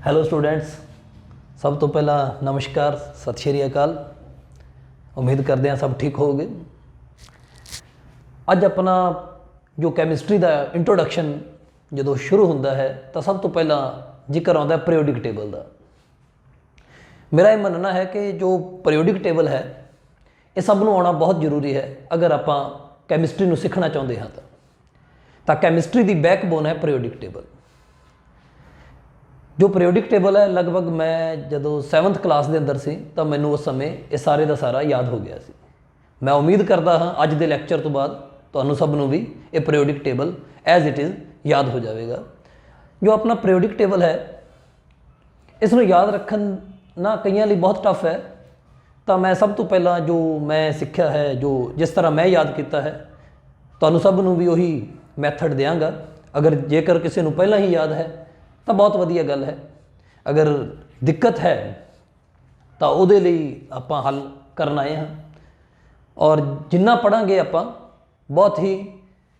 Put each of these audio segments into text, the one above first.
Hello students, ਸਭ ਤੋਂ ਪਹਿਲਾਂ ਨਮਸਕਾਰ, ਸਤਿ ਸ਼੍ਰੀ ਅਕਾਲ। ਉਮੀਦ ਕਰਦੇ ਹਾਂ ਸਭ ਠੀਕ ਹੋਵੋਗੇ। ਅੱਜ ਆਪਣਾ ਜੋ ਕੈਮਿਸਟਰੀ ਦਾ ਇੰਟਰੋਡਕਸ਼ਨ ਜਦੋਂ ਸ਼ੁਰੂ ਹੁੰਦਾ ਹੈ ਤਾਂ ਸਭ ਤੋਂ ਪਹਿਲਾਂ ਜ਼ਿਕਰ ਆਉਂਦਾ ਪੀਰੀਓਡਿਕ ਟੇਬਲ ਦਾ। ਮੇਰਾ ਇਹ ਮੰਨਣਾ ਹੈ ਕਿ ਜੋ ਪੀਰੀਓਡਿਕ ਟੇਬਲ ਹੈ ਇਹ ਸਭ ਨੂੰ ਆਉਣਾ ਬਹੁਤ ਜ਼ਰੂਰੀ ਹੈ ਅਗਰ ਆਪਾਂ ਕੈਮਿਸਟਰੀ ਨੂੰ ਸਿੱਖਣਾ ਚਾਹੁੰਦੇ ਹਾਂ ਤਾਂ ਕੈਮਿਸਟਰੀ ਦੀ ਬੈਕਬੋਨ ਹੈ ਪੀਰੀਓਡਿਕ ਟੇਬਲ। ਜੋ ਪੀਰੀਓਡਿਕ ਟੇਬਲ ਹੈ ਲਗਭਗ ਮੈਂ ਜਦੋਂ 7th ਕਲਾਸ ਦੇ ਅੰਦਰ ਸੀ ਤਾਂ ਮੈਨੂੰ ਉਸ ਸਮੇਂ ਇਹ ਸਾਰੇ ਦਾ ਸਾਰਾ ਯਾਦ ਹੋ ਗਿਆ ਸੀ। ਮੈਂ ਉਮੀਦ ਕਰਦਾ ਹਾਂ ਅੱਜ ਦੇ ਲੈਕਚਰ ਤੋਂ ਬਾਅਦ ਤੁਹਾਨੂੰ ਸਭ ਨੂੰ ਵੀ ਇਹ periodic table as it is ਯਾਦ ਹੋ ਜਾਵੇਗਾ। ਜੋ ਆਪਣਾ ਪੀਰੀਓਡਿਕ ਟੇਬਲ ਹੈ ਇਸ ਨੂੰ ਯਾਦ ਰੱਖਣ ਨਾ ਕਈਆਂ ਲਈ ਬਹੁਤ ਟਫ ਹੈ, ਤਾਂ ਮੈਂ ਸਭ ਤੋਂ ਪਹਿਲਾਂ ਜੋ ਮੈਂ ਸਿੱਖਿਆ ਹੈ, ਜੋ ਜਿਸ ਤਰ੍ਹਾਂ ਮੈਂ ਯਾਦ ਕੀਤਾ ਹੈ, ਤੁਹਾਨੂੰ ਸਭ ਨੂੰ ਵੀ ਉਹੀ ਮੈਥਡ ਦਿਆਂਗਾ। ਅਗਰ ਜੇਕਰ ਕਿਸੇ ਨੂੰ ਪਹਿਲਾਂ ਹੀ ਯਾਦ ਹੈ ਤਾਂ ਬਹੁਤ ਵਧੀਆ ਗੱਲ ਹੈ, ਅਗਰ ਦਿੱਕਤ ਹੈ ਤਾਂ ਉਹਦੇ ਲਈ ਆਪਾਂ ਹੱਲ ਕਰਨ ਆਏ ਹਾਂ। ਔਰ ਜਿੰਨਾ ਪੜ੍ਹਾਂਗੇ ਆਪਾਂ ਬਹੁਤ ਹੀ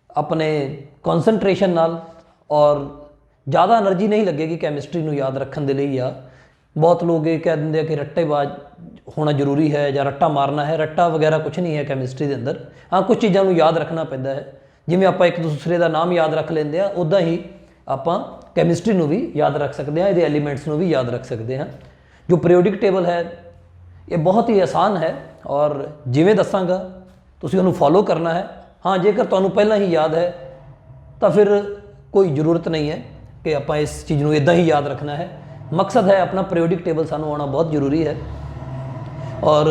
ਆਪਣੇ ਕੌਨਸਨਟ੍ਰੇਸ਼ਨ ਨਾਲ ਔਰ ਜ਼ਿਆਦਾ ਐਨਰਜੀ ਨਹੀਂ ਲੱਗੇਗੀ ਕੈਮਿਸਟਰੀ ਨੂੰ ਯਾਦ ਰੱਖਣ ਦੇ ਲਈ। ਜਾਂ ਬਹੁਤ ਲੋਕ ਇਹ ਕਹਿ ਦਿੰਦੇ ਆ ਕਿ ਰੱਟੇਬਾਜ਼ ਹੋਣਾ ਜ਼ਰੂਰੀ ਹੈ ਜਾਂ ਰੱਟਾ ਮਾਰਨਾ ਹੈ। ਰੱਟਾ ਵਗੈਰਾ ਕੁਛ ਨਹੀਂ ਹੈ ਕੈਮਿਸਟਰੀ ਦੇ ਅੰਦਰ। ਹਾਂ, ਕੁਛ ਚੀਜ਼ਾਂ ਨੂੰ ਯਾਦ ਰੱਖਣਾ ਪੈਂਦਾ ਹੈ, ਜਿਵੇਂ ਆਪਾਂ ਇੱਕ ਦੂਸਰੇ ਦਾ ਨਾਮ ਯਾਦ ਰੱਖ ਲੈਂਦੇ ਹਾਂ ਉੱਦਾਂ ਹੀ ਆਪਾਂ ਕੈਮਿਸਟਰੀ ਨੂੰ ਵੀ ਯਾਦ ਰੱਖ ਸਕਦੇ ਹਾਂ, ਇਹਦੇ ਐਲੀਮੈਂਟਸ ਨੂੰ ਵੀ ਯਾਦ ਰੱਖ ਸਕਦੇ ਹਾਂ। ਜੋ ਪੀਰੀਓਡਿਕ ਟੇਬਲ ਹੈ ਇਹ ਬਹੁਤ ਹੀ ਆਸਾਨ ਹੈ ਔਰ ਜਿਵੇਂ ਦੱਸਾਂਗਾ ਤੁਸੀਂ ਉਹਨੂੰ ਫੋਲੋ ਕਰਨਾ ਹੈ। ਹਾਂ, ਜੇਕਰ ਤੁਹਾਨੂੰ ਪਹਿਲਾਂ ਹੀ ਯਾਦ ਹੈ ਤਾਂ ਫਿਰ ਕੋਈ ਜ਼ਰੂਰਤ ਨਹੀਂ ਹੈ ਕਿ ਆਪਾਂ ਇਸ ਚੀਜ਼ ਨੂੰ ਇੱਦਾਂ ਹੀ ਯਾਦ ਰੱਖਣਾ ਹੈ। ਮਕਸਦ ਹੈ ਆਪਣਾ ਪੀਰੀਓਡਿਕ ਟੇਬਲ ਸਾਨੂੰ ਆਉਣਾ ਬਹੁਤ ਜ਼ਰੂਰੀ ਹੈ। ਔਰ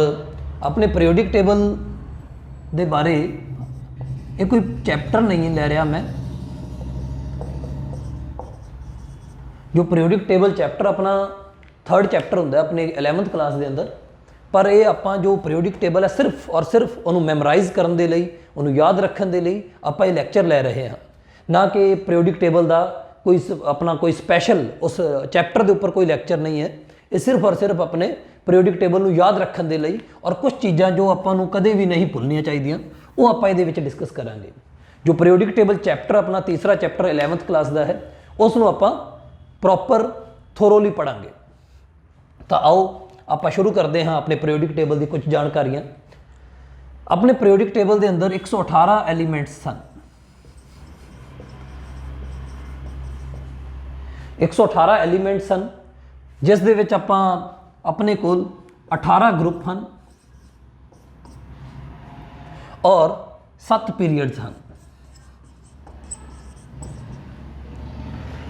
ਆਪਣੇ ਪੀਰੀਓਡਿਕ ਟੇਬਲ ਦੇ ਬਾਰੇ ਇਹ ਕੋਈ ਚੈਪਟਰ ਨਹੀਂ ਲੈ ਰਿਹਾ ਮੈਂ। ਜੋ ਪੀਰੀਓਡਿਕ ਟੇਬਲ ਚੈਪਟਰ ਆਪਣਾ 3rd ਚੈਪਟਰ ਹੁੰਦਾ ਆਪਣੇ 11th ਕਲਾਸ ਦੇ ਅੰਦਰ, ਪਰ ਇਹ ਆਪਾਂ ਜੋ ਪੀਰੀਓਡਿਕ ਟੇਬਲ ਹੈ ਸਿਰਫ ਔਰ ਸਿਰਫ ਉਹਨੂੰ ਮੈਮੋਰਾਈਜ਼ ਕਰਨ ਦੇ ਲਈ, ਉਹਨੂੰ ਯਾਦ ਰੱਖਣ ਦੇ ਲਈ ਆਪਾਂ ਇਹ ਲੈਕਚਰ ਲੈ ਰਹੇ ਹਾਂ। ਨਾ ਕਿ ਪੀਰੀਓਡਿਕ ਟੇਬਲ ਦਾ ਕੋਈ ਆਪਣਾ ਕੋਈ ਸਪੈਸ਼ਲ ਉਸ ਚੈਪਟਰ ਦੇ ਉੱਪਰ ਕੋਈ ਲੈਕਚਰ ਨਹੀਂ ਹੈ। ਇਹ ਸਿਰਫ ਔਰ ਸਿਰਫ ਆਪਣੇ ਪੀਰੀਓਡਿਕ ਟੇਬਲ ਨੂੰ ਯਾਦ ਰੱਖਣ ਦੇ ਲਈ ਔਰ ਕੁਝ ਚੀਜ਼ਾਂ ਜੋ ਆਪਾਂ ਨੂੰ ਕਦੇ ਵੀ ਨਹੀਂ ਭੁੱਲਣੀਆਂ ਚਾਹੀਦੀਆਂ ਉਹ ਆਪਾਂ ਇਹਦੇ ਵਿੱਚ ਡਿਸਕਸ ਕਰਾਂਗੇ। ਜੋ ਪੀਰੀਓਡਿਕ ਟੇਬਲ ਚੈਪਟਰ ਆਪਣਾ ਤੀਸਰਾ ਚੈਪਟਰ 11th ਕਲਾਸ ਦਾ ਹੈ ਉਸ ਨੂੰ ਆਪਾਂ ਪ੍ਰੋਪਰ ਥੋਰੋਲੀ ਪੜ੍ਹਾਂਗੇ। ਤਾਂ ਆਓ ਆਪਾਂ ਸ਼ੁਰੂ ਕਰਦੇ ਹਾਂ ਆਪਣੇ ਪੀਰੀਓਡਿਕ ਟੇਬਲ ਦੀ ਕੁਝ ਜਾਣਕਾਰੀਆਂ। ਆਪਣੇ ਪੀਰੀਓਡਿਕ ਟੇਬਲ ਦੇ ਅੰਦਰ 118 ਐਲੀਮੈਂਟਸ ਸਨ। 118 ਐਲੀਮੈਂਟਸ ਹਨ ਜਿਸ ਦੇ ਵਿੱਚ ਆਪਾਂ ਆਪਣੇ ਕੋਲ 18 ਗਰੁੱਪ ਹਨ ਔਰ 7 ਪੀਰੀਅਡਸ ਹਨ।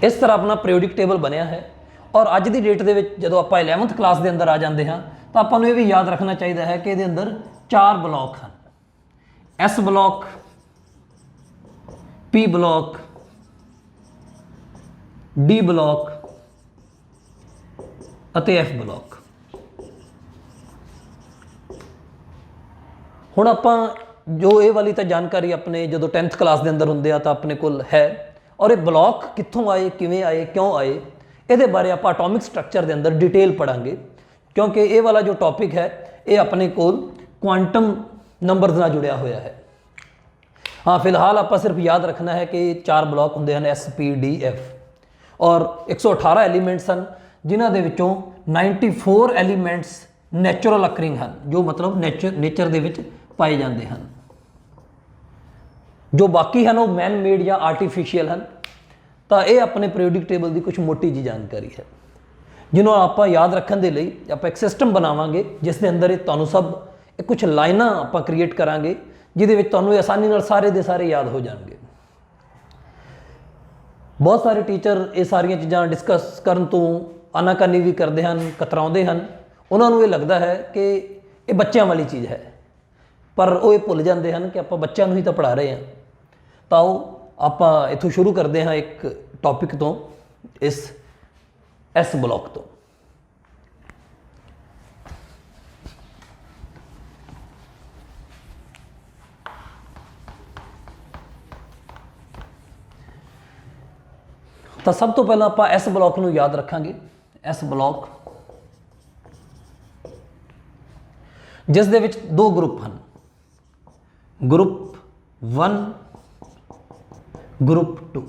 ਇਸ ਤਰ੍ਹਾਂ ਆਪਣਾ ਪੀਰੀਓਡਿਕ ਟੇਬਲ ਬਣਿਆ ਹੈ। ਔਰ ਅੱਜ ਦੀ ਡੇਟ ਦੇ ਵਿੱਚ ਜਦੋਂ ਆਪਾਂ 11th ਕਲਾਸ ਦੇ ਅੰਦਰ ਆ ਜਾਂਦੇ ਹਾਂ ਤਾਂ ਆਪਾਂ ਨੂੰ ਇਹ ਵੀ ਯਾਦ ਰੱਖਣਾ ਚਾਹੀਦਾ ਹੈ ਕਿ ਇਹਦੇ ਅੰਦਰ 4 ਬਲਾਕ ਹਨ। S block, P block, D block ਅਤੇ F ਬਲਾਕ। ਹੁਣ ਆਪਾਂ ਜੋ ਇਹ ਵਾਲੀ ਤਾਂ ਜਾਣਕਾਰੀ ਆਪਣੇ ਜਦੋਂ 10th ਕਲਾਸ ਦੇ ਅੰਦਰ ਹੁੰਦੇ ਆ ਤਾਂ ਆਪਣੇ ਕੋਲ ਹੈ। ਔਰ ਇਹ ਬਲਾਕ ਕਿੱਥੋਂ ਆਏ, ਕਿਵੇਂ ਆਏ, ਕਿਉਂ ਆਏ, ਇਹਦੇ ਬਾਰੇ ਆਪਾਂ ਐਟੋਮਿਕ ਸਟਰਕਚਰ ਦੇ ਅੰਦਰ ਡਿਟੇਲ ਪੜਾਂਗੇ, ਕਿਉਂਕਿ ਇਹ ਵਾਲਾ ਜੋ ਟੌਪਿਕ ਹੈ ਇਹ ਆਪਣੇ ਕੋਲ ਕੁਆਂਟਮ ਨੰਬਰਸ ਨਾਲ ਜੁੜਿਆ ਹੋਇਆ ਹੈ। ਹਾਂ, ਫਿਲਹਾਲ ਆਪਾਂ ਸਿਰਫ ਯਾਦ ਰੱਖਣਾ ਹੈ ਕਿ 4 ਬਲਾਕ ਹੁੰਦੇ ਹਨ S, P, D, F ਔਰ 118 ਐਲੀਮੈਂਟਸ ਹਨ ਜਿਨ੍ਹਾਂ ਦੇ ਵਿੱਚੋਂ 94 ਐਲੀਮੈਂਟਸ ਨੈਚੁਰਲ ਅਕਰਿੰਗ ਹਨ, ਜੋ ਮਤਲਬ ਨੇਚਰ ਦੇ ਵਿੱਚ ਪਾਏ ਜਾਂਦੇ ਹਨ। ਜੋ ਬਾਕੀ ਹਨ ਉਹ ਮੈਨ ਮੇਡ ਜਾਂ ਆਰਟੀਫਿਸ਼ੀਅਲ ਹਨ। ਤਾਂ ਇਹ ਆਪਣੇ ਪੀਰੀਓਡਿਕ ਟੇਬਲ ਦੀ ਕੁਝ ਮੋਟੀ ਜਿਹੀ ਜਾਣਕਾਰੀ ਹੈ ਜਿਹਨੂੰ ਆਪਾਂ ਯਾਦ ਰੱਖਣ ਦੇ ਲਈ ਆਪਾਂ ਇੱਕ ਸਿਸਟਮ ਬਣਾਵਾਂਗੇ ਜਿਸ ਦੇ ਅੰਦਰ ਇਹ ਤੁਹਾਨੂੰ ਸਭ ਕੁਝ ਲਾਈਨਾਂ ਆਪਾਂ ਕ੍ਰੀਏਟ ਕਰਾਂਗੇ ਜਿਹਦੇ ਵਿੱਚ ਤੁਹਾਨੂੰ ਇਹ ਆਸਾਨੀ ਨਾਲ ਸਾਰੇ ਦੇ ਸਾਰੇ ਯਾਦ ਹੋ ਜਾਣਗੇ। ਬਹੁਤ ਸਾਰੇ ਟੀਚਰ ਇਹ ਸਾਰੀਆਂ ਚੀਜ਼ਾਂ ਡਿਸਕਸ ਕਰਨ ਤੋਂ ਆਨਾਕਾਨੀ ਵੀ ਕਰਦੇ ਹਨ, ਕਤਰਾਉਂਦੇ ਹਨ। ਉਹਨਾਂ ਨੂੰ ਇਹ ਲੱਗਦਾ ਹੈ ਕਿ ਇਹ ਬੱਚਿਆਂ ਵਾਲੀ ਚੀਜ਼ ਹੈ, ਪਰ ਉਹ ਇਹ ਭੁੱਲ ਜਾਂਦੇ ਹਨ ਕਿ ਆਪਾਂ ਬੱਚਿਆਂ ਨੂੰ ਹੀ ਤਾਂ ਪੜ੍ਹਾ ਰਹੇ ਹਾਂ। ਤਾਂ ਉਹ ਆਪਾਂ ਇੱਥੋਂ ਸ਼ੁਰੂ ਕਰਦੇ ਹਾਂ ਇੱਕ ਟੌਪਿਕ ਤੋਂ, ਇਸ S ਬਲਾਕ ਤੋਂ। ਤਾਂ ਸਭ ਤੋਂ ਪਹਿਲਾਂ ਆਪਾਂ S ਬਲਾਕ ਨੂੰ ਯਾਦ ਰੱਖਾਂਗੇ। S ਬਲਾਕ ਜਿਸ ਦੇ ਵਿੱਚ 2 ਗਰੁੱਪ ਹਨ, ਗਰੁੱਪ 1, ਗਰੁੱਪ 2।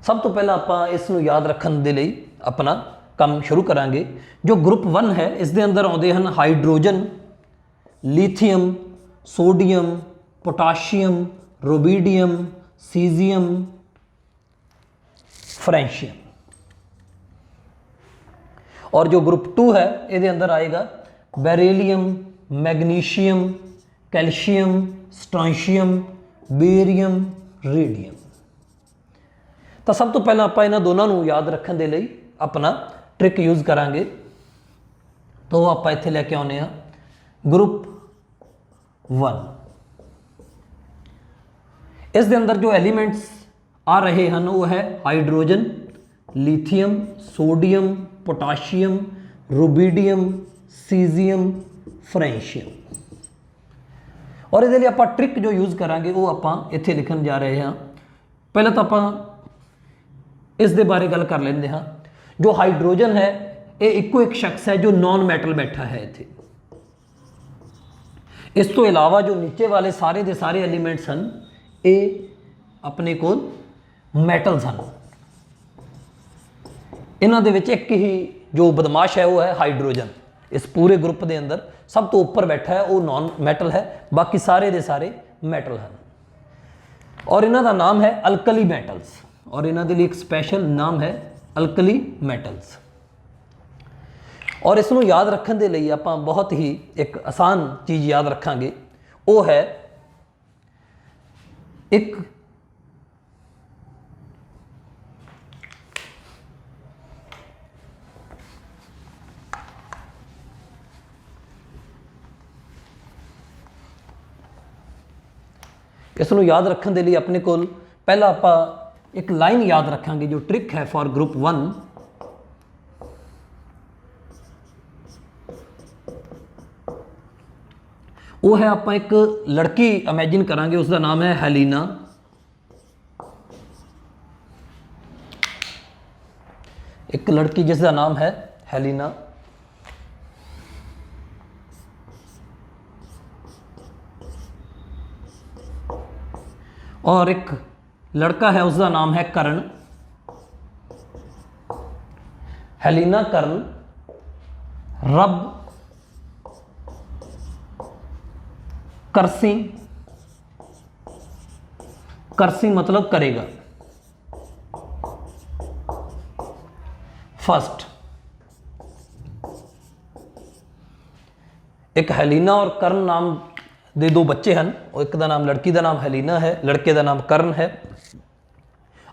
सब तो पहला ਆਪਾਂ ਇਸ ਨੂੰ ਯਾਦ ਰੱਖਣ ਦੇ ਲਈ ਆਪਣਾ ਕੰਮ ਸ਼ੁਰੂ ਕਰਾਂਗੇ। ਜੋ ਗਰੁੱਪ 1 ਹੈ ਇਸ ਦੇ ਅੰਦਰ ਆਉਂਦੇ ਹਨ hydrogen, lithium, sodium, potassium, rubidium, caesium, francium. और जो ग्रुप 2 है इसके अंदर आएगा beryllium, magnesium, calcium, strontium, barium, radium. तो सब तो पहला आप इन्होंने दोनों को याद रखने के लिए अपना ट्रिक यूज़ करांगे। तो आप इत्थे लैके आने ग्रुप 1। इस दे अंदर जो एलीमेंट्स आ रहे हैं वो है hydrogen, lithium, sodium, potassium, rubidium, caesium, francium. और इसके लिए आप ट्रिक जो यूज़ करांगे वो आप इत्थे लिखन जा रहे हैं। पहले तो आप इस दे बारे गल कर लेंगे हाँ। जो हाइड्रोजन है ये इको एक शख्स है जो नॉन मैटल बैठा है इत्थे। इस तो इलावा जो नीचे वाले सारे के सारे एलीमेंट्स हैं ये अपने को मैटल्स हैं। इन्हां दे विच एक ही जो बदमाश है वो है हाइड्रोजन। इस पूरे ग्रुप के अंदर सब तो ऊपर बैठा है वो नॉन मैटल है, बाकी सारे दे सारे मैटल हैं। और इन्हां दा नाम है अल्कली मैटल्स। और इन्हां दे लिए एक स्पैशल नाम है अल्कली मैटल्स। और इसनूं याद रखने के लिए आप बहुत ही एक आसान चीज़ याद रखांगे वो है एक इसनूं याद रखने के लिए अपने को पहला आप एक लाइन याद रखांगे जो ट्रिक है फॉर ग्रुप 1। वो है आप एक लड़की इमेजिन करांगे उसका नाम है हेलिना। एक लड़की जिसका नाम है हेलिना। और एक लड़का है उसका नाम है करण। हेलिना, करण, रब, करसी। करसी मतलब करेगा। फर्स्ट एक हेलिना और करण नाम दे दो बच्चे हैं। एक का नाम लड़की का नाम हेलिना है, लड़के का नाम करण है।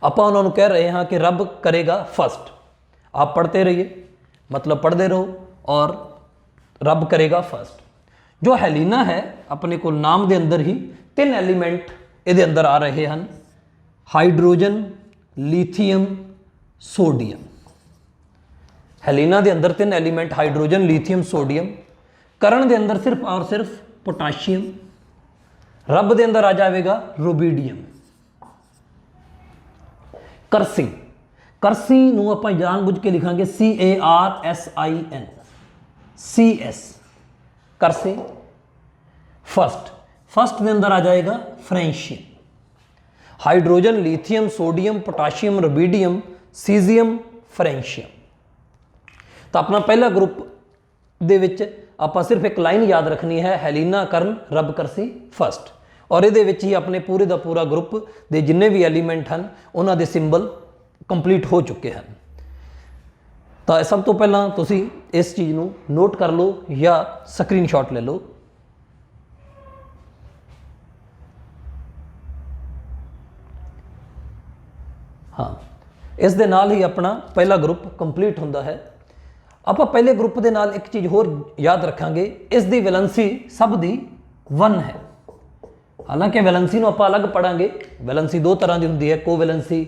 आप उन्होंने कह रहे हैं कि रब करेगा फर्स्ट। आप पढ़ते रहिए, मतलब पढ़ते रहो, और रब करेगा फर्स्ट। जो हेलिना है अपने को नाम के अंदर ही 3 एलीमेंट ये अंदर आ रहे हैं, हाइड्रोजन, लीथियम, सोडियम। हेलिना के अंदर 3 एलीमेंट हाइड्रोजन, लीथियम, सोडियम। करण के अंदर सिर्फ और सिर्फ पोटाशियम। रब के अंदर आ जाएगा रुबीडियम। करसी, करसी नूं आपां जानबूझ के लिखांगे CARSIN, CS, करसी। फर्स्ट, फर्स्ट के अंदर आ जाएगा francium. Hydrogen, lithium, sodium, potassium, rubidium, caesium, francium. तो अपना पहला ग्रुप दे विच आपां सिर्फ एक लाइन याद रखनी है, हेलिना, करण, रब, करसी, फर्स्ट। और ये ही अपने पूरे का पूरा ग्रुप के जिन्ने भी एलीमेंट हैं उन्होंने सिंबल कंप्लीट हो चुके हैं। तो सब तो पहला तुसी इस चीज़ को नोट कर लो या स्क्रीनशॉट ले लो। हाँ, इस दे नाल ही अपना पहला ग्रुप कंप्लीट होंदा है। आप पहले ग्रुप के नाल एक चीज़ होर याद रखांगे, इस दी वैलेंसी सब दी 1 है। हालांकि वैलेंसी आप अलग पढ़ांगे। वैलेंसी 2 तरह की होंदी है, कोवैलेंसी,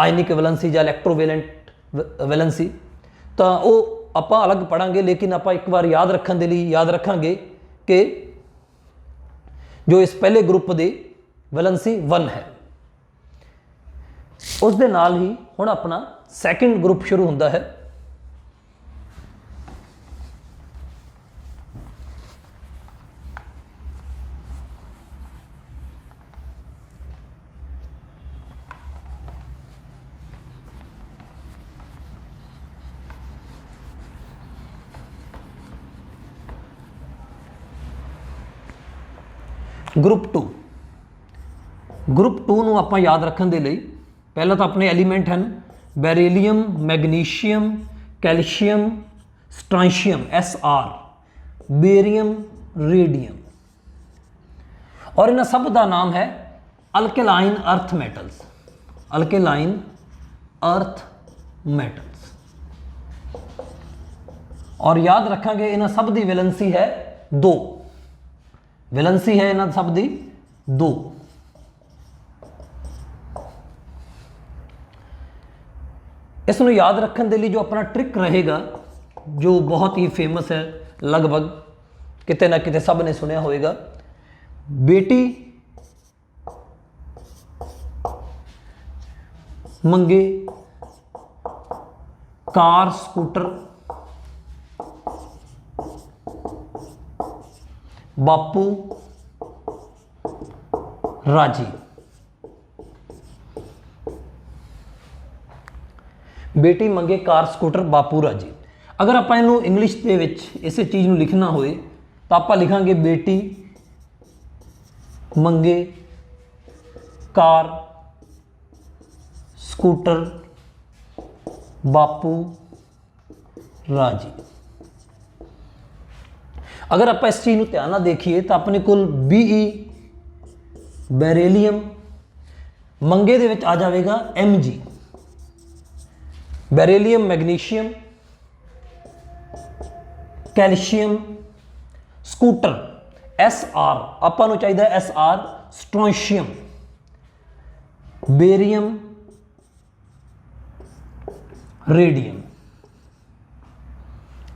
आयनिक वैलेंसी या इलैक्ट्रोवैलेंट वैलेंसी। तो वो आप अलग पढ़ांगे, लेकिन आप एक बार याद रखने के लिए याद रखांगे कि जो इस पहले ग्रुप की वैलेंसी 1 है, उस दे नाल ही हुण अपना सैकेंड ग्रुप शुरू होंदा है। ਗਰੁੱਪ 2 ਨੂੰ ਆਪਾਂ ਯਾਦ ਰੱਖਣ ਦੇ ਲਈ ਪਹਿਲਾਂ ਤਾਂ ਆਪਣੇ ਐਲੀਮੈਂਟ ਹਨ beryllium, magnesium, calcium, strontium Sr, barium, radium, और इन सब का नाम है alkaline earth metals. Alkaline earth metals. और याद रखेंगे इन सब की वैलेंसी है 2। वैलेंसी है इन सब की 2। इसनों याद रखने के लिए जो अपना ट्रिक रहेगा, जो बहुत ही फेमस है, लगभग किते ना किते सब ने सुनिया होएगा, बेटी मंगे कार स्कूटर, बापू राजी। बेटी मंगे कार स्कूटर, बापू राजी। अगर आप इनू इंग्लिश के विच इस चीज़ को लिखना होए तो आप लिखांगे बेटी मंगे कार स्कूटर, बापू राजी। अगर आप इस चीज़ को ध्यान ना देखिए तो अपने को BE बेरीलियम, मंगे दे विच आ जाएगा MG, beryllium, magnesium, calcium, scooter Sr, आपां नूं चाहिए Sr, strontium, barium, radium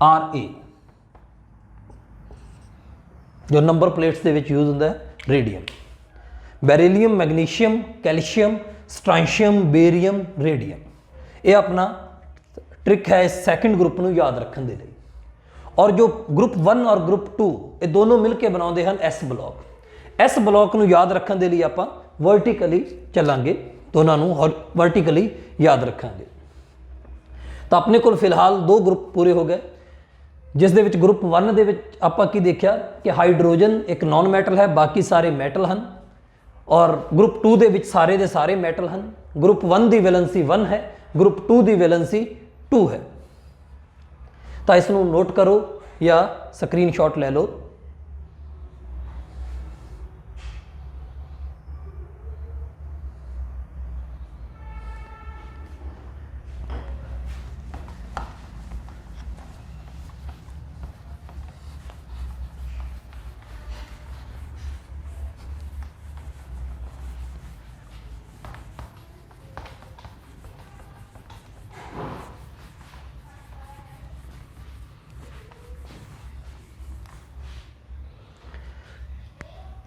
Ra, जो नंबर प्लेट्स दे विच यूज होंदा है radium. Beryllium, magnesium, calcium, strontium, barium, radium. ये अपना ट्रिक है इस सैकेंड ग्रुप को याद रखने के लिए। और जो ग्रुप 1 और ग्रुप 2 ये दोनों मिलकर बनाते हैं S ब्लॉक। S ब्लॉक को याद रखने के लिए आप वर्टिकली चलांगे, दोनों वर्टिकली याद रखेंगे। तो अपने को फिलहाल 2 ग्रुप पूरे हो गए, जिस दे विच ग्रुप 1 दे विच आपां की देखा कि हाइड्रोजन एक नॉन मैटल है, बाकी सारे मैटल हैं। और ग्रुप 2 दे विच सारे दे सारे मैटल हैं। ग्रुप 1 की वैलेंसी 1 है, ग्रुप 2 की वैलेंसी 2 है। तो इसनों नोट करो या स्क्रीनशॉट ले लो।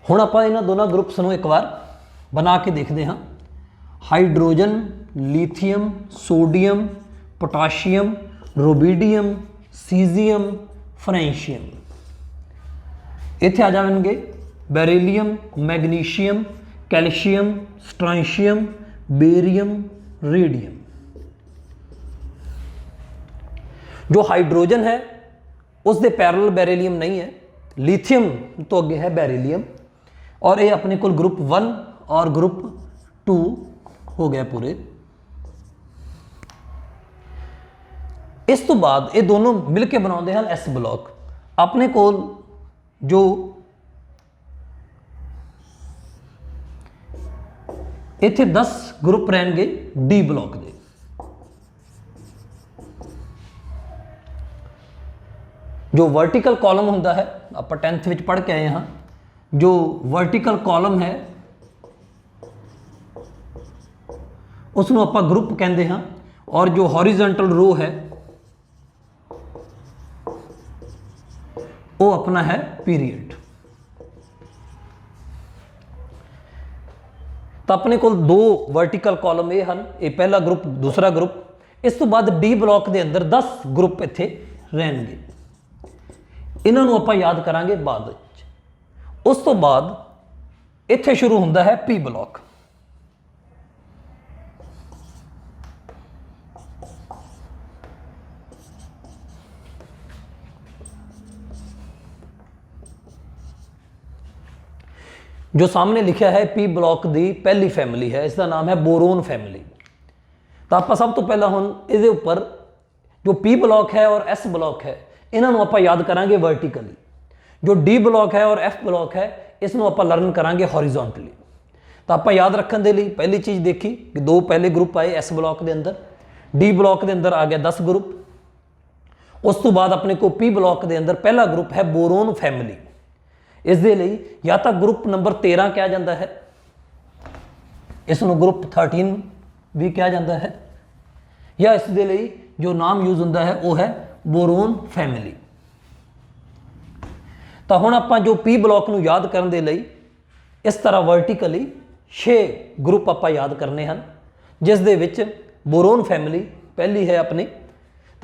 हुण आपां इन्हां दोनों ग्रुप्स नूं एक बार बना के देखते हाँ। Hydrogen, lithium, sodium, potassium, rubidium, caesium, francium. इत्थे आ जाएंगे beryllium, magnesium, calcium, strontium, barium, radium. जो हाइड्रोजन है उसके पैरेलल बेरीलियम नहीं है, लिथियम तो अगे है बेरीलियम। और ये अपने को ग्रुप 1 और ग्रुप 2 हो गया पूरे। इस तो बाद ये दोनों मिलके बनाते हैं S ब्लॉक। अपने को जो इत्थे 10 ग्रुप रहेंगे D ब्लॉक के। जो वर्टिकल कॉलम होंदा है, आप 10th विच पढ़ के आए हाँ, जो वर्टिकल कॉलम है उसनों आप ग्रुप कहते हैं। और जो हॉरिजेंटल रो है वो अपना है पीरियड। तो अपने को 2 वर्टिकल कॉलम ये हैं, ये पहला ग्रुप, दूसरा ग्रुप। इस तो बाद D ब्लॉक के अंदर 10 ग्रुप इत्थे रहेंगे। इन्हों आप याद करांगे बाद। उस तो बाद इत्थे शुरू होंदा है P ब्लॉक। जो सामने लिखा है पी ब्लॉक की पहली फैमिली है, इसका नाम है बोरोन फैमिली। तो आप सब तो पहला हम ये उपर जो पी ब्लॉक है और एस ब्लॉक है इन्हों आप याद करांगे वर्टिकली, जो डी ब्लॉक है और एफ ब्लॉक है इसनों आप लर्न करांगे हॉरिजोंटली। तो आप याद रखने के लिए पहली चीज़ देखी कि दो पहले ग्रुप आए एस ब्लॉक के अंदर, डी ब्लॉक के अंदर आ गया 10 ग्रुप। उस तो बाद अपने को पी ब्लॉक के अंदर पहला ग्रुप है बोरोन फैमिली। इस दे लिए या तो ग्रुप नंबर 13 कहा जाता है, इसनों ग्रुप 13 भी कहा जाता है, या इस दे लिए जो नाम यूज होता है वह है बोरोन फैमिली। तो हुण आपां जो पी ब्लॉक नूं याद करने दे लई इस तरह वर्टिकली 6 ग्रुप आपां याद करने हैं, जिस दे विच बोरोन फैमिली पहली है अपनी।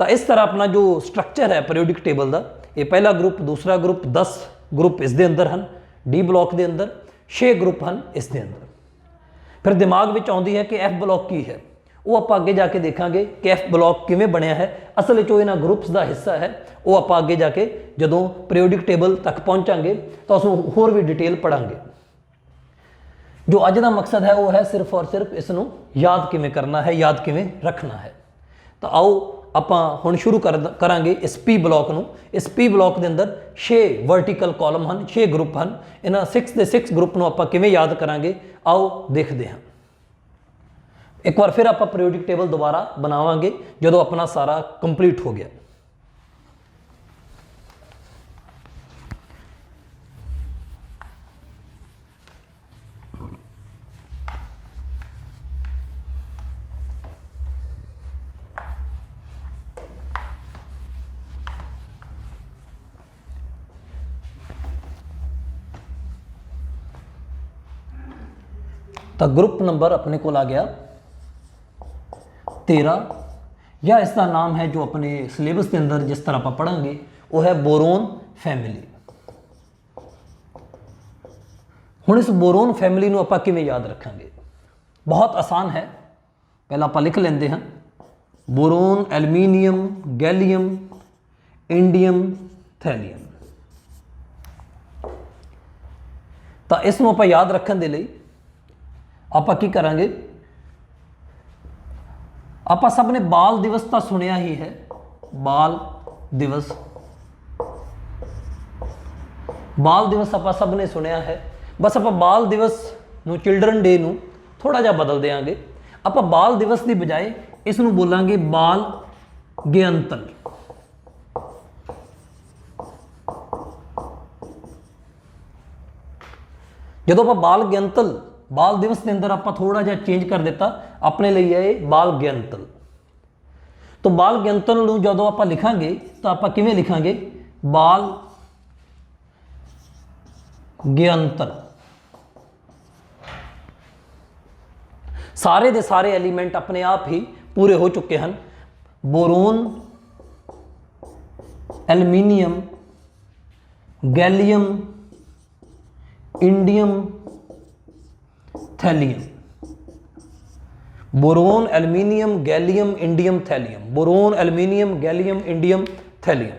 तो इस तरह अपना जो स्ट्रक्चर है पीरियोडिक टेबल का, ये पहला ग्रुप, दूसरा ग्रुप, 10 ग्रुप इस दे अंदर हैं, डी ब्लॉक के अंदर 6 ग्रुप हैं इस दे अंदर। फिर दिमाग में आती है कि एफ ब्लॉक की है, वो आप अगे जाके देखांगे कि एफ ब्लॉक किवें बनया है, असल जो इन्हां ग्रुप्स का हिस्सा है वो आप अगे जाके जदों पीरियोडिक टेबल तक पहुँचांगे तो उसमें होर भी डिटेल पढ़ांगे। जो अज का मकसद है वो है सिर्फ और सिर्फ इसनों याद किवें करना है, याद किवें रखना है। तो आओ आपां हुण शुरू करांगे इस पी ब्लॉक नूं। इस पी ब्लॉक के अंदर 6 वर्टिकल कॉलम हैं, 6 ग्रुप हैं। इन्हां 6 के 6 ग्रुप नूं आपां किवें याद करांगे, आओ देखते हैं। एक बार फिर आपां पीरियोडिक टेबल दोबारा बनावांगे जदों अपना सारा कंप्लीट हो गया। तो ग्रुप नंबर अपने को आ गया 13, या इसका नाम है जो अपने सिलेबस के अंदर जिस तरह आप पढ़ांगे वो है बोरोन फैमिली। हुण इस बोरोन फैमिली नूं आपां किवें याद रखांगे, बहुत आसान है। पहला आप लिख लेंदे हैं boron, aluminium, gallium, indium, thallium. तो इसनूं आपां याद रखने के लिए आपां की करांगे, आपां सब ने बाल दिवस तो सुनिया ही है, बाल दिवस, बाल दिवस आपां सब ने सुनिया है। बस आपां बाल दिवस नूं चिल्ड्रन डे नूं थोड़ा जिहा बदल देंगे। आपां बाल दिवस की बजाय इसनूं बोलांगे बाल ज्ञंतल। जदों आपां बाल ज्ञंतल बाल दिवस के अंदर आप थोड़ा जिहा चेंज कर दिता, अपने लिए आए बाल ज्ञंतल। तो बाल ज्ञंतल नूं जदों आप लिखांगे तो आप किवें लिखांगे, बाल ज्ञंतल। सारे दे सारे एलीमेंट अपने आप ही पूरे हो चुके हैं। Boron, aluminium, gallium, indium, thallium. Boron, aluminium, gallium, indium, thallium. Boron, aluminium, gallium, indium, thallium.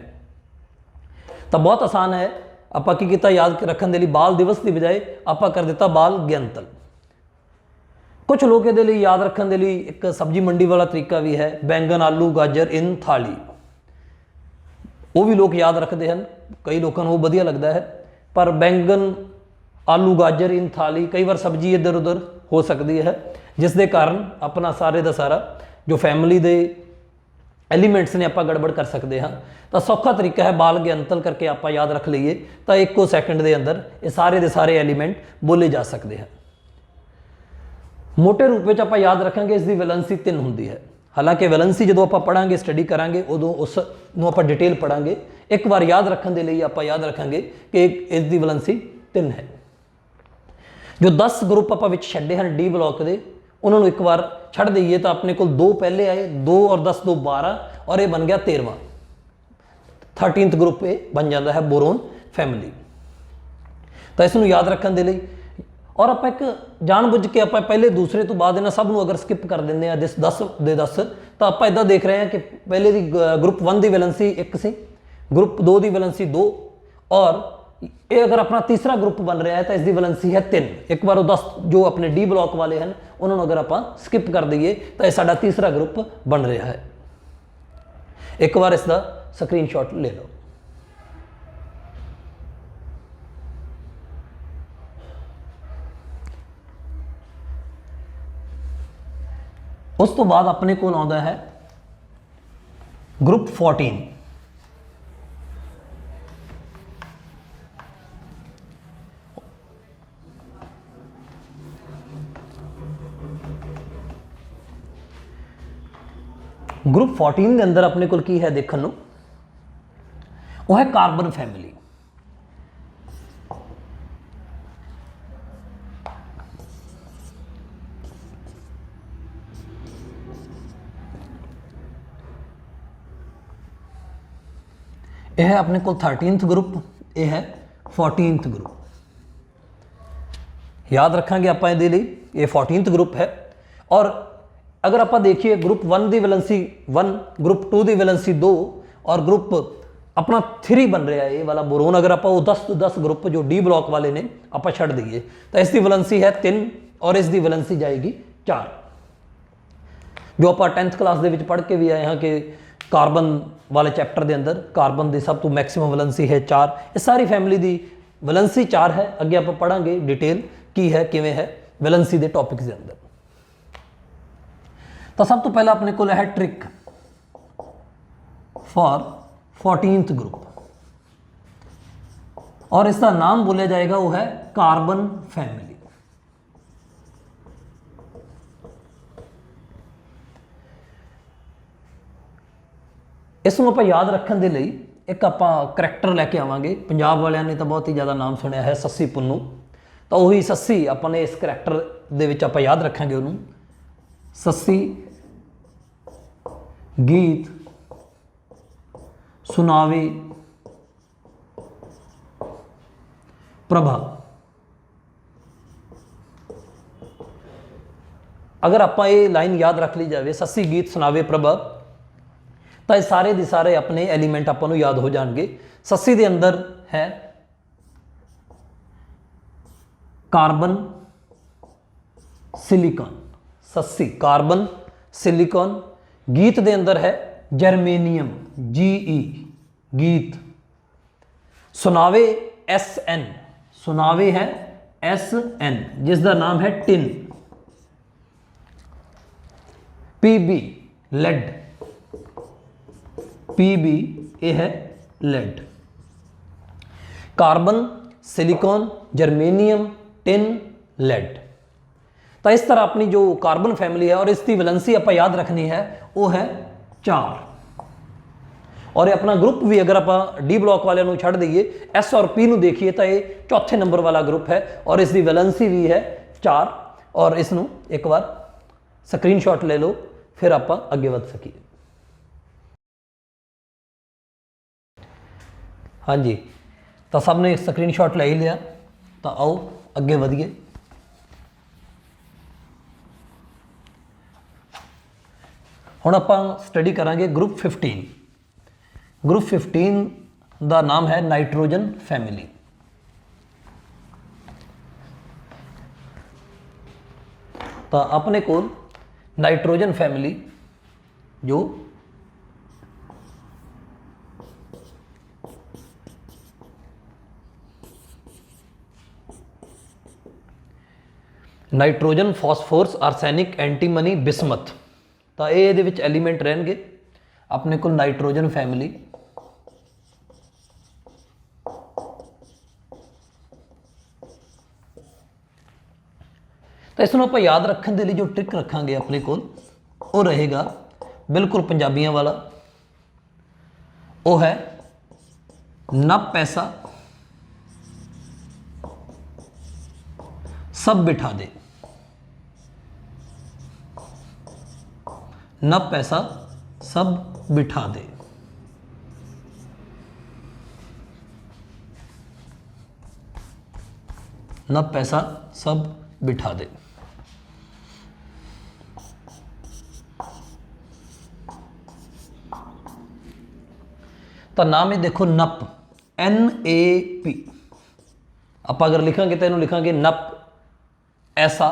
तो बहुत आसान है। आपां की कीता याद रखने के लिए बाल दिवस की बजाय आपां कर दिता बाल ज्ञंतल। कुछ लोग ये लिए याद रखने के लिए एक सब्जी मंडी वाला तरीका भी है, बैंगन, आलू, गाजर इन थाली। वो भी लोग याद रखते हैं, कई लोगों को वो वधिया लगता है। पर बैंगन, आलू, गाजर इन थाली, कई बार सब्जी इधर उधर हो सकती है, जिस दे कारण अपना सारे का सारा जो फैमिली के एलीमेंट्स ने आप गड़बड़ कर सकते हैं। तो सौखा तरीका है बाल ज्ञंतल करके आप याद रख लीए, तो 1 सैकेंड के अंदर ये सारे के सारे एलीमेंट बोले जा सकते हैं। मोटे रूप में आप याद रखेंगे इसकी वैलेंसी 3 होंगी है। हालांकि वैलेंसी जो आप पढ़ांगे स्टडी करांगे उदों उसनूं आप डिटेल पढ़ांगे। एक बार याद रखने के लिए आप याद रखेंगे कि इसकी वैलेंसी 3 है। जो 10 ग्रुप आप विच छड्डे हैं डी ब्लॉक के, उन्होंने एक बार छड़ दईए तो अपने को 2 पहले आए, 2 और 10 2 12, और ये बन गया 13वां 13th ग्रुप ये बन जाता है बोरोन फैमिली। तो इसनूं याद रखने के लिए और आप एक जानबूझ के आप पहले दूसरे तो बाद इन्हां सब नूं अगर स्किप कर देंगे हैं 10 दे 10, तो आप इदा देख रहे हैं कि पहले दी ग्रुप 1 की वैलेंसी 1 सी, ग्रुप 2 की वैलेंसी 2, और ये अगर अपना तीसरा ग्रुप बन रहा है तो इसकी वैलेंसी है 3। एक बार 10 जो अपने डी ब्लॉक वाले हैं उन्होंने अगर आप स्किप कर दईए तो यह साडा तीसरा ग्रुप बन रहा है। एक बार इसका स्क्रीनशॉट ले लो। उस तो बाद अपने को आता है ग्रुप 14। ग्रुप 14 के अंदर अपने को की है देखने को, वह है कार्बन फैमिली। यह है अपने को 13th ग्रुप, यह है 14th ग्रुप। याद रखेंगे आप ये 14th ग्रुप है। और अगर आप देखिए ग्रुप 1 की वैलेंसी 1, ग्रुप 2 की वैलेंसी 2 और ग्रुप अपना 3 बन रहा है ये वाला बोरोन। अगर आप 10 तो 10 ग्रुप जो डी ब्लॉक वाले ने आप छड़ दईए तो इसकी वैलेंसी है 3 और इसकी वैलेंसी जाएगी 4। जो आप 10th क्लास के पढ़ के भी आए हैं कि कार्बन वाले चैप्टर के अंदर कार्बन की सब तो मैक्सिमम वैलेंसी है 4। इस सारी फैमिली की वैलेंसी 4 है। अगे आप पढ़ांगे डिटेल की है किवें है वैलेंसी के टॉपिक के अंदर। तो सब तो पहला अपने को है ट्रिक फॉर 14th ग्रुप और इसका नाम बोला जाएगा वो है कार्बन फैमिली। इसमें आप याद रखने के लिए एक आप करैक्टर लैके आवांगे। पंजाब वालियां ने तो बहुत ही ज़्यादा नाम सुनिया है सस्सी पुन्नू, तो वही सस्सी अपने इस करैक्टर दे विच आप याद रखेंगे उन्होंने। सस्सी गीत सुनावी प्रभा। अगर आप ये लाइन याद रख ली जाए सस्सी गीत सुनावे प्रभा तो सारे के सारे अपने एलीमेंट आपको याद हो जाएंगे। सस्सी के अंदर है carbon silicon, Shashi carbon silicon. गीत के अंदर है जर्मेनियम GE गीत। सुनावे SN, सुनावे है SN जिसका नाम है टिन। PB लेड, PB ये है lead. Carbon silicon germanium tin lead. तो इस तरह अपनी जो कार्बन फैमिली है और इसकी वैलेंसी आप याद रखनी है वो है 4। और ये अपना ग्रुप भी अगर आप डी ब्लॉक वाले को छड़ दईए S और P देखिए तो ये चौथे नंबर वाला ग्रुप है और इसकी वैलेंसी भी है 4। और इसनों एक बार स्क्रीनशॉट ले लो फिर आप अगे बढ़ सकीए। हाँ जी, तो सब ने स्क्रीनशॉट ले ही लिया, तो आओ अगे बढ़िए। हुण आपां स्टडी करांगे ग्रुप 15। ग्रुप 15 का नाम है नाइट्रोजन फैमिली। तो अपने को नाइट्रोजन फैमिली जो nitrogen phosphorus arsenic antimony bismuth, तो ये एलीमेंट रहेंगे अपने को नाइट्रोजन फैमिली। तो इसनों आप याद रखने के लिए जो ट्रिक रखांगे अपने को वो रहेगा बिल्कुल पंजाबियों वाला, वो है नप पैसा सब बिठा दे। नप पैसा सब बिठा दे। नप पैसा सब बिठा दे। तो नाम है देखो नप NAP। ਆਪਾਂ अगर लिखांगे तो इन्हू लिखांगे नप ऐसा,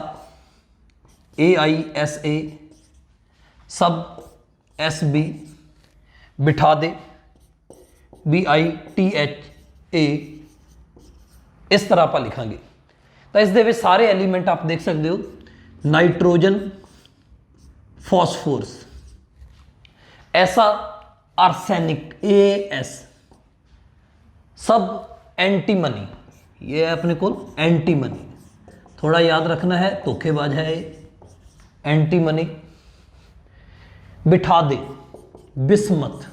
AISA, सब SB, बिठा दे, BITHA, इस तरह आप लिखांगे। तो इस दे विच सारे एलीमेंट आप देख सकते हो, नाइट्रोजन, फॉस्फोरस, ऐसा आर्सेनिक AS, सब एंटीमनी, ये है अपने को एंटीमनी, थोड़ा याद रखना है, धोखेबाज है ये, एंटीमनी। बिठा दे, बिस्मथ।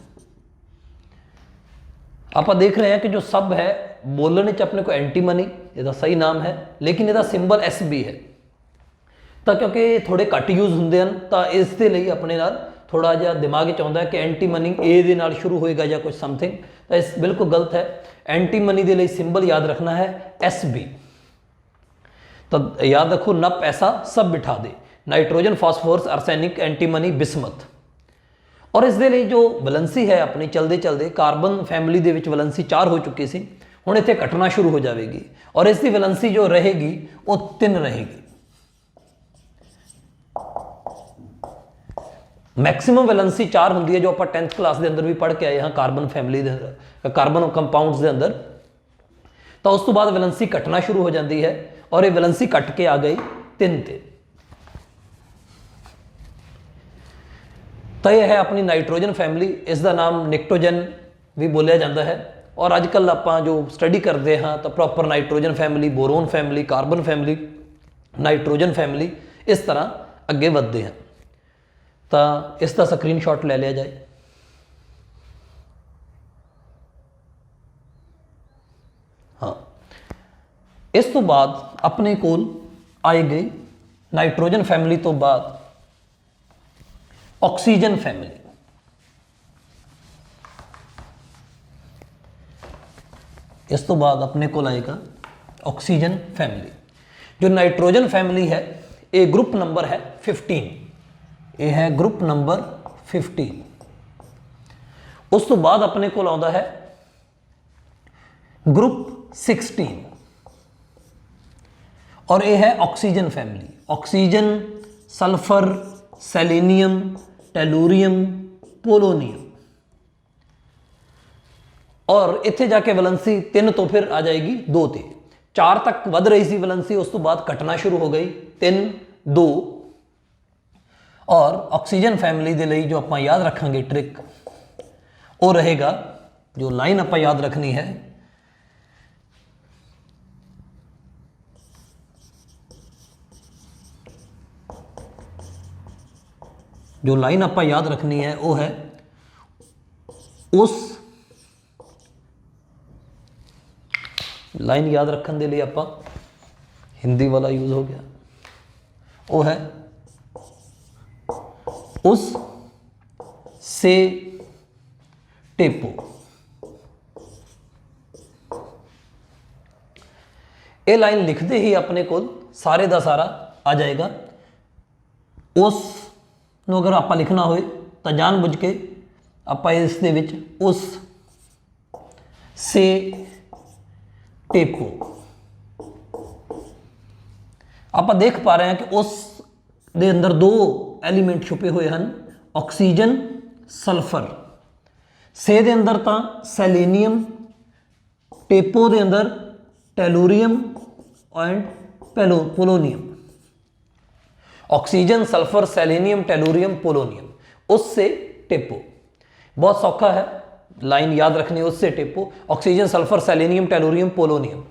आप देख रहे हैं कि जो सब है बोलने च अपने को एंटीमनी, इसका सही नाम है, लेकिन इसका सिंबल SB है। तो क्योंकि थोड़े घट यूज होंगे हैं तो इस दे लई अपने नाल थोड़ा जिहा दिमाग च आउंदा है कि एंटीमनी ए दे नाल शुरू होएगा या कुछ समथिंग, तो इस बिल्कुल गलत है। एंटीमनी दे लई सिंबल याद रखना है SB। तो याद रखो, नप ऐसा सब बिठा दे, nitrogen, phosphorus, arsenic, antimony, bismuth. और इस दे लई जो वैलेंसी है अपनी चलते चलते कार्बन फैमिली दे विच वैलेंसी 4 हो चुकी सी, हुण इत्थे घटना शुरू हो जाएगी और इसकी वैलेंसी जो रहेगी वो 3 रहेगी। मैक्सिमम वैलेंसी 4 होंगी है, जो आप 10th क्लास के अंदर भी पढ़ के आए हाँ कार्बन फैमिली के अंदर, कार्बन कंपाउंड्स के अंदर। तो उस तो बाद वैलेंसी घटना शुरू हो जाती है और ये वैलेंसी घट के आ गई 3 ते। तो यह है अपनी नाइट्रोजन फैमिली, इसका नाम निक्टोजन भी बोलिया जाता है। और अजकल आप जो स्टडी करते हाँ तो proper nitrogen family, boron family, carbon family, nitrogen family, इस तरह अगे बढ़ते हैं। तो इसका स्क्रीनशॉट ले लिया जाए। हाँ, इस तो बाद अपने कोल आए गए नाइट्रोजन फैमिली तो बाद ऑक्सीजन फैमिली। इस तो बाद अपने को आएगा ऑक्सीजन फैमिली। जो नाइट्रोजन फैमिली है ये ग्रुप नंबर है 15, ये है ग्रुप नंबर 15। उस तो बाद अपने को आता है ग्रुप 16 और ये है oxygen family. Oxygen, sulphur, selenium, tellurium, polonium. और इत्थे जाके वैलेंसी 3 तो फिर आ जाएगी 2 ते। 4 तक वध रही सी वैलेंसी, उस तो बाद घटना शुरू हो गई 3, 2। और ऑक्सीजन फैमिली के लिए जो आप याद रखांगे ट्रिक वो रहेगा, जो लाइन आप याद रखनी है, जो लाइन आप याद रखनी है वो है उस लाइन याद रखने के लिए आप हिंदी वाला यूज हो गया, वो है उस से टेपो। ये लाइन लिखते ही अपने को सारे का सारा आ जाएगा। उस नो अगर आप लिखना हो तो जानबूझ के आप इस दे विच उस से टेपो। आप देख पा रहे हैं कि उस दे अंदर 2 एलीमेंट छुपे हुए हैं, ऑक्सीजन, सल्फर। से दे अंदर तो सेलेनियम, टेपो दे अंदर tellurium and polonium. Oxygen, sulphur, selenium, tellurium, polonium, उससे टेपो। बहुत सौखा है, लाइन याद रखनी, उससे टेपो, oxygen, sulphur, selenium, tellurium, polonium.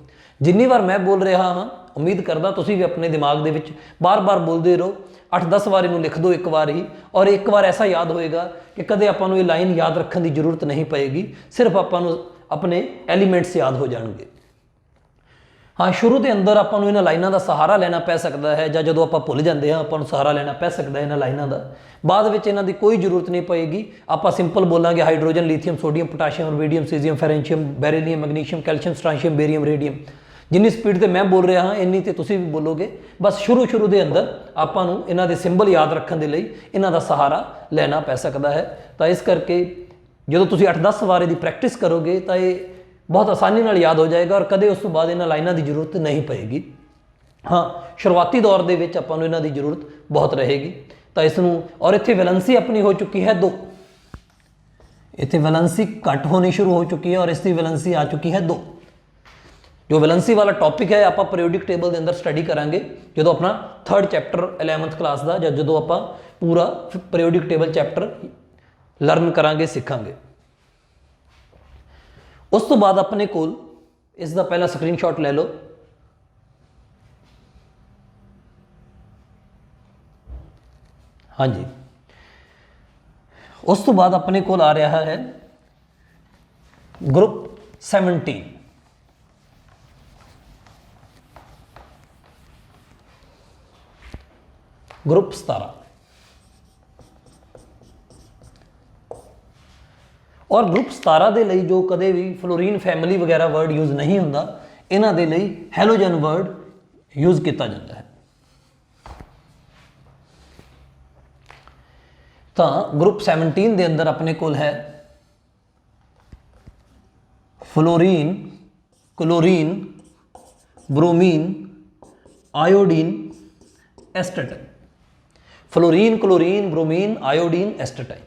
जिन्नी बार मैं बोल रहा हाँ उम्मीद करदा तुसी भी अपने दिमाग दे विच बार बार बोलते रहो, 8-10 बार इनू लिख दो एक बार ही, और एक बार ऐसा याद होएगा कि कदे आपां नूं ये लाइन याद रखने की जरूरत नहीं पएगी, सिर्फ आपां नूं अपने एलीमेंट्स याद हो जाएंगे। हाँ, शुरू के अंदर आपां नूं इन्हां लाइनां दा सहारा लेना पै सकता है, जां जदों आपां भुल जाते हैं आपां नूं सहारा लेना पै सकता है इन्हां लाइनां दा। बाद विच इन्हां दी कोई जरूरत नहीं पएगी, आपां सिंपल बोलांगे hydrogen, lithium, sodium, potassium, rubidium, caesium, francium, beryllium, magnesium, calcium, strontium, barium, radium. जिन्नी स्पीड से मैं बोल रहा हाँ इन्नी तो तुसी भी बोलोगे। बस शुरू के अंदर आपां नूं इन्हां दे सिंबल याद रखने के लिए इन्हां दा सहारा लेना पै सकता है। तो इस करके जो तुसी 8-10 बार इहदी प्रैक्टिस करोगे तो ये बहुत आसानी नाल याद हो जाएगा और कदे उस तो बाद इन्हां लाइनां की जरूरत नहीं पएगी। हाँ, शुरुआती दौर के विच आपां नूं इन्हां की जरूरत बहुत रहेगी। तो इसनूं और इत्थे वैलेंसी अपनी हो चुकी है 2, इत्थे वैलेंसी घट होनी शुरू हो चुकी है और इसकी वैलेंसी आ चुकी है 2। जो वैलेंसी वाला टॉपिक है आप पीरियोडिक टेबल के अंदर स्टडी करांगे जो अपना 3rd चैप्टर 11th क्लास का, या जो आप पूरा पीरियोडिक टेबल चैप्टर लर्न करांगे सीखांगे। उस तो बाद अपने कोल इसका पहला स्क्रीनशॉट ले लो। हाँ जी, उस तो बाद अपने कोल आ रहा है ग्रुप 17। ग्रुप 17 और ग्रुप 17 के लिए जो कदे भी फ्लोरीन फैमिली वगैरह वर्ड यूज़ नहीं होंदा, इन्हां दे लई हैलोजन वर्ड यूज़ किया जाता है। तो ग्रुप 17 के अंदर अपने कोल है fluorine, chlorine, bromine, iodine, astatine. Fluorine, chlorine, bromine, iodine, astatine.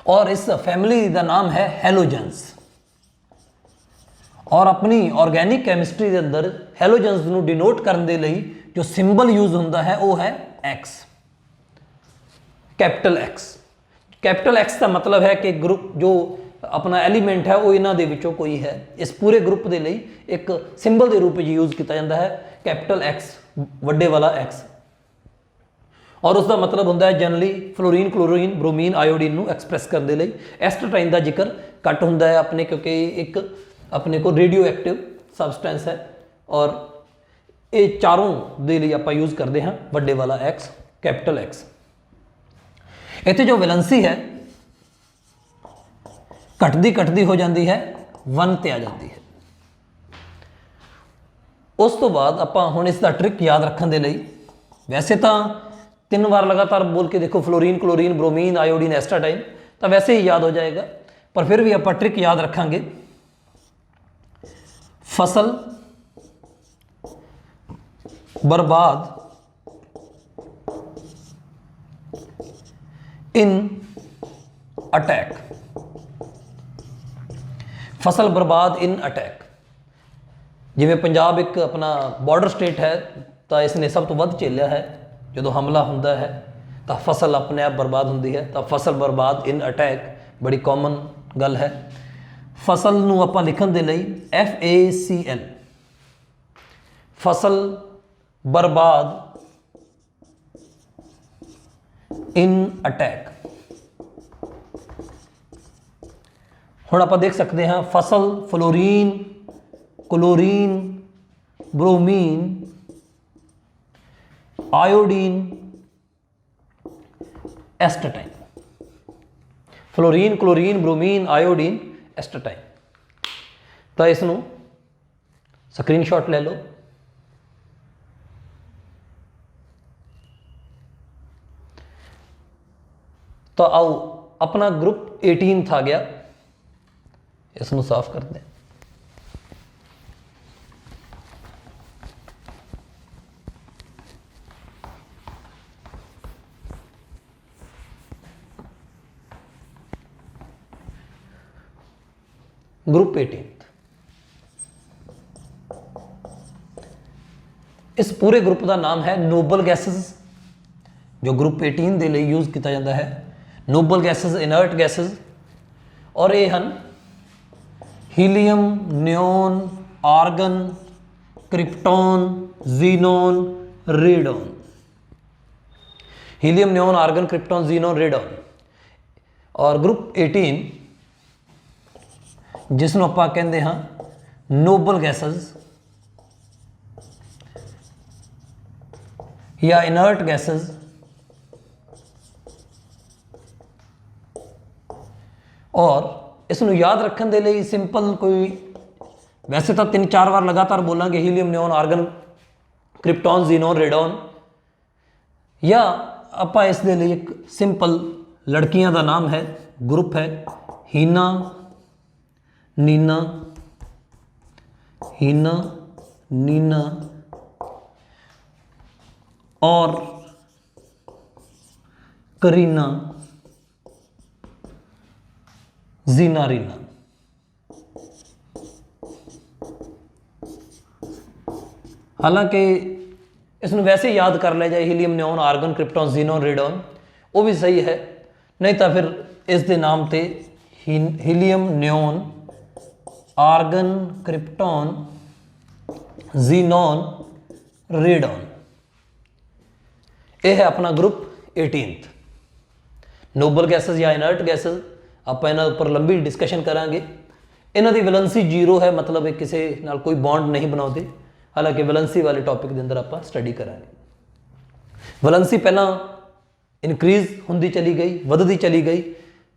और इस फैमिली का नाम है हैलोजेंस। और अपनी ऑर्गैनिक कैमिस्ट्री के अंदर हैलोजेंस को डिनोट करने के लिए जो सिंबल यूज होता है वो है x, capital x. Capital x का मतलब है कि ग्रुप जो अपना एलीमेंट है वो इन्हों के कोई है। इस पूरे ग्रुप के लिए एक सिंबल के रूप में यूज किया जाता है कैपिटल एक्स, वड्डे वाला एक्स। और उसका मतलब होता है generally fluorine, chlorine, bromine, iodine को एक्सप्रैस करने लिए। एस्टेटाइन का जिक्र घट होंदा है अपने, क्योंकि एक अपने को रेडियो एक्टिव सबसटेंस है और ये चारों के लिए आप यूज़ करते हैं वड्डे वाला एक्स, कैपिटल एक्स। इत्थे जो वैलेंसी है घटती हो जाती है 1 ते आ जाती है। उस तो बाद आपां हुण इसका ट्रिक याद रखने के लिए, वैसे तो 3 बार लगातार बोल के देखो fluorine, chlorine, bromine, iodine, astatine, तो वैसे ही याद हो जाएगा, पर फिर भी आप ट्रिक याद रखांगे। फसल बर्बाद इन अटैक। फसल बर्बाद इन अटैक। जिवें पंजाब एक अपना बॉर्डर स्टेट है, तो इसने सब तो वध झेलिया है। जो हमला होंदा है तो फसल अपने आप बर्बाद होंदी है, तो फसल बर्बाद इन अटैक बड़ी कॉमन गल है। फसल नूं आपां लिखण दे लई FACL, फसल बर्बाद इन अटैक। हुण आपां देख सकते हैं फसल fluorine, chlorine, bromine, iodine, astatine. Fluorine, chlorine, bromine, iodine, astatine. तो इसनूं स्क्रीनशॉट ले लो। तो आओ अपना ग्रुप 18 था गया, इसनूं साफ कर दें। ग्रुप 18, इस पूरे ग्रुप का नाम है नोबल गैसेस। जो ग्रुप 18 के लिए यूज़ किया जाता है नोबल गैसेस, इनर्ट गैसेस। और ये हैं helium, neon, argon, krypton, xenon, radon. Helium, neon, argon, krypton, xenon, radon. और ग्रुप 18 जिसनों आपां कहंदे हां नोबल गैसेस या इनर्ट गैसेस, और इसनों याद रखने के लिए सिंपल कोई, वैसे तो 3-4 बार लगातार बोलांगे helium, neon, argon, krypton, xenon, radon. या आपां इस दे लिए एक सिंपल लड़कियां का नाम है, ग्रुप है हीना, नीना, हीना, नीना और करीना, जीना, रीना। हालांकि इसमें वैसे याद कर लिया जाए helium, neon, argon, krypton, xenon, radon, वो भी सही है, नहीं तो फिर इस दे नाम ते helium, neon, argon, krypton, xenon, radon. यह है अपना ग्रुप 18th। नोबल गैसेस या इनर्ट गैसेस आप इन्हां उपर लंबी डिस्कशन करांगे। इन्हां दी वैलेंसी 0 है, मतलब ये किसी नाल कोई बॉन्ड नहीं बनाते। हालांकि वैलेंसी वाले टॉपिक के अंदर आप स्टडी करांगे। वैलेंसी पहला इनक्रीज होंदी चली गई, वधदी चली गई।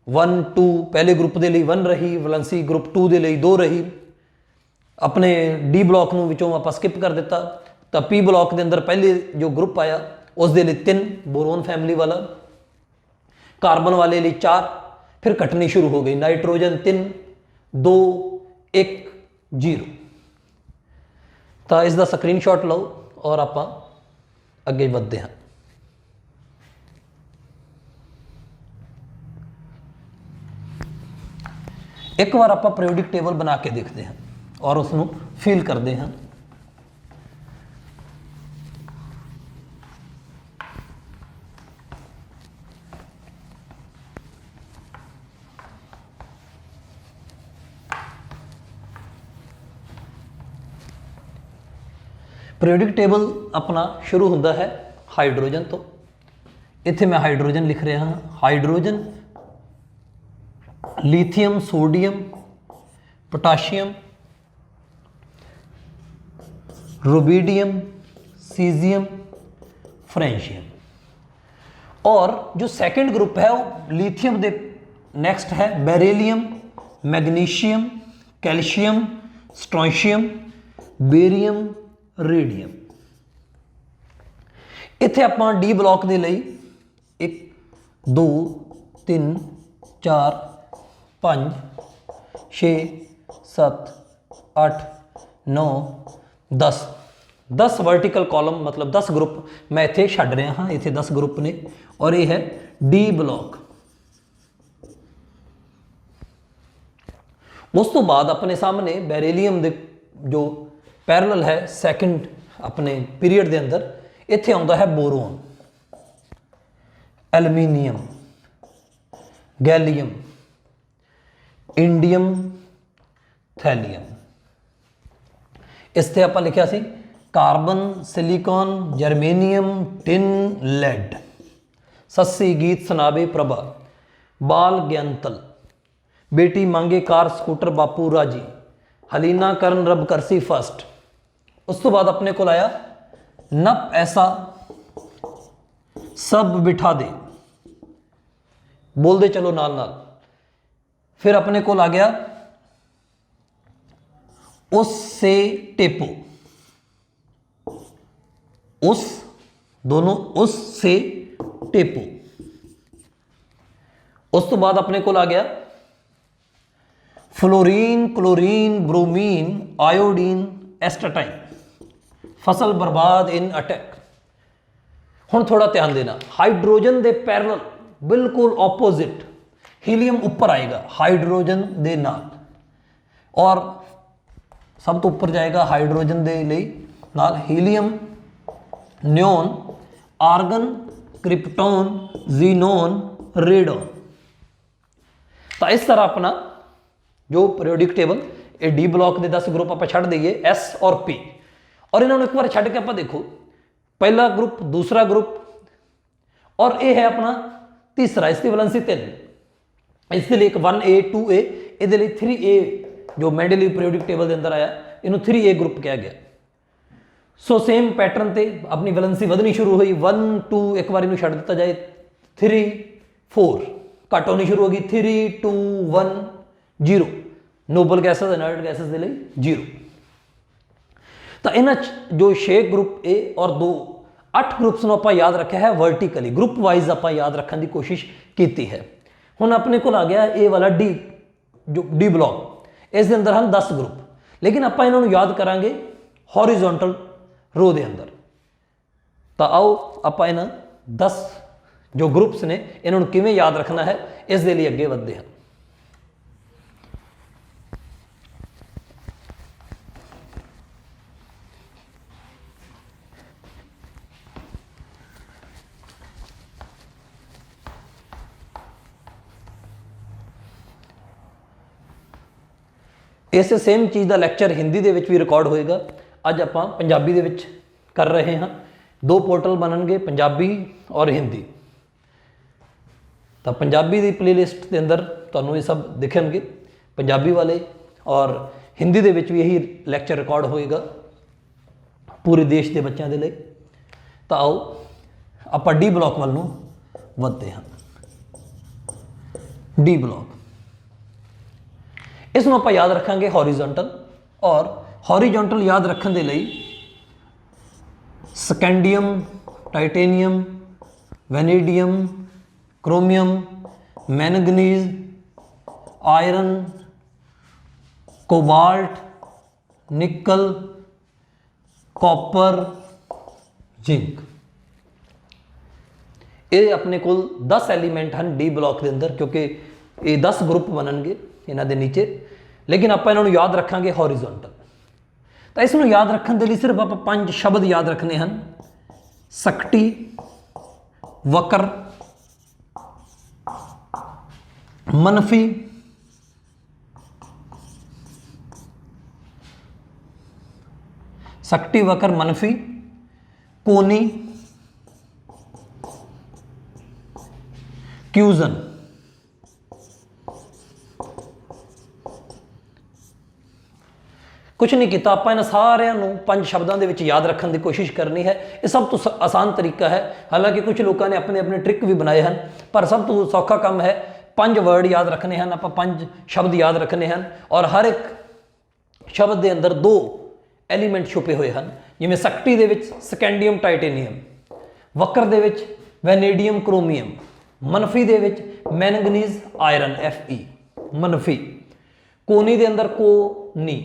1 2 पहले ग्रुप के लिए 1 रही, वैलेंसी ग्रुप 2 के लिए 2 रही। अपने डी ब्लॉक नूं विचों आप स्किप कर दिता, तो पी ब्लॉक के अंदर पहले जो ग्रुप आया उस दे लिए 3 बोरोन फैमिली वाला, कार्बन वाले लिए 4, फिर कटनी शुरू हो गई। नाइट्रोजन 3 2 1 0। तो इसका स्क्रीनशॉट लो और आप अगे बढ़ते हैं। एक बार आप पीरियोडिक टेबल बना के देखते हैं और उसनों फील करते हैं। पीरियोडिक टेबल अपना शुरू होता है हाइड्रोजन तो। इत्थे मैं हाइड्रोजन लिख रहा हाँ। Hydrogen, lithium, sodium, potassium, rubidium, caesium, francium. और जो सेकंड ग्रुप है वो लिथियम दे नेक्स्ट है beryllium, magnesium, calcium, strontium, barium, radium. इत्थे आपां डी ब्लॉक दे लई 1 2 3 4 5 6 7 8 9 10 वर्टिकल कॉलम, मतलब 10 ग्रुप मैं इत्थे छड्ड रहा हाँ। इत्थे 10 ग्रुप ने और ये है डी ब्लॉक। उस तो बाद अपने सामने बेरिलियम दे जो पैरेलल है सैकेंड अपने पीरियड के अंदर, इत्थे आउंदा है boron, aluminium, gallium, indium, thallium. इससे आप लिखा सी carbon, silicon, germanium, tin, lead. सस्सी गीत सुनावे प्रभा, बाल ज्ञानतल, बेटी मांगे कार स्कूटर बापू राजी, हलीना करन रब करसी फर्स्ट। उस तो बाद अपने को आया नप ऐसा सब बिठा दे, बोल दे चलो नाल नाल। फिर अपने को आ गया उस से टेपो, उस दोनों उस से टेपो। उस तो बाद अपने को आ गया फ्लोरीन, क्लोरीन, ब्रोमीन, आयोडीन, एस्टाटाइन, फसल बर्बाद इन अटैक। हुण थोड़ा ध्यान देना, हाइड्रोजन दे पैरेलल बिल्कुल ऑपोजिट हीलियम ऊपर आएगा हाइड्रोजन दे नाल, और सब तो ऊपर जाएगा हाइड्रोजन दे लिए नाल helium, neon, argon, krypton, xenon, radon. तो इस तरह अपना जो पीरियोडिक टेबल ये डी ब्लॉक के 10 ग्रुप आप छड़ दईए एस और पी, और इन्होंने एक बार छड़ के आप देखो पहला ग्रुप, दूसरा ग्रुप, और ये है अपना तीसरा, इसकी वैलेंसी 3। इसके लिए एक 1A 2A, ये लिए 3A जो मेंडेलीव पीरियोडिक टेबल के अंदर आया इन्हों 3A ग्रुप कहा गया। सो सेम पैटर्न से अपनी वैलेंसी वधनी शुरू हुई। 1 2 एक बार इन्हों छड़ दिता जाए, 3 4 घट होनी शुरू होगी, 3 2 1 0। नोबल गैसेस, इनर्ट गैसेस के लिए 0। तो इन्ह जो 6 ग्रुप ए और 2 8 ग्रुप्स को आप याद रखा है वर्टिकली, ग्रुप वाइज आप याद रखने की कोशिश की है। हुण अपने को आ गया ए वाला डी, जो डी ब्लॉक, इस दे अंदर ਹਨ 10 ग्रुप, लेकिन ਆਪਾਂ ਇਹਨਾਂ ਨੂੰ याद करांगे हॉरिजॉन्टल रो ਦੇ अंदर। ਤਾਂ आओ ਆਪਾਂ ਇਹਨਾਂ 10 जो ग्रुप्स ने ਇਹਨਾਂ ਨੂੰ ਕਿਵੇਂ याद रखना है इस ਦੇ ਲਈ ਅੱਗੇ ਵਧਦੇ ਹਾਂ। इस सेम चीज़ का लैक्चर हिंदी दे विच भी रिकॉर्ड होएगा। अज आपां पंजाबी दे विच कर रहे हैं, 2 पोर्टल बननगे, पंजाबी और हिंदी। तो पंजाबी की प्लेलिस्ट के अंदर तुहानूं ये सब दिखणगे पंजाबी वाले, और हिंदी दे विच भी यही लैक्चर रिकॉर्ड होएगा पूरे देश के बच्चों के लिए। तो आओ आपां डी ब्लॉक वाल नूं वधदे हां। डी ब्लॉक इस आप याद रखांगे हॉरिजॉन्टल, और हॉरिजॉन्टल याद रखने के लिए scandium, titanium, vanadium, chromium, manganese, iron, cobalt, निकल, कॉपर, जिंक, ये अपने को 10 एलीमेंट हैं डी ब्लॉक के अंदर, क्योंकि ये 10 ग्रुप बननगे इन्हां दे नीचे, लेकिन आप इन्हों याद रखांगे हॉरिजॉन्टल। तो इसनों याद रखने के लिए सिर्फ आप 5 शब्द याद रखने हैं, सकटी, वक्र, मनफी, सकटी, वक्र, मनफी, कोनी, क्यूजन। कुछ नहीं किया, आप इन्होंने सारिਆਂ ਨੂੰ 5 शब्दों के विच याद रखने की कोशिश करनी है। ये सब तो आसान तरीका है, हालांकि कुछ लोगों ने अपने अपने ट्रिक भी बनाए हैं, पर सब तो सौखा काम है। 5 वर्ड याद रखने हैं, आप 5 शब्द याद रखने हैं, और हर एक शब्द के अंदर 2 एलीमेंट छुपे हुए हैं। जिमें सकटी दे विच स्कैंडियम, टाइटेनियम, वक्र दे विच वैनेडियम, क्रोमियम, मनफी दे विच मैंगनीज, आयरन, Fe, मनफी, कोनी दे अंदर कोनी,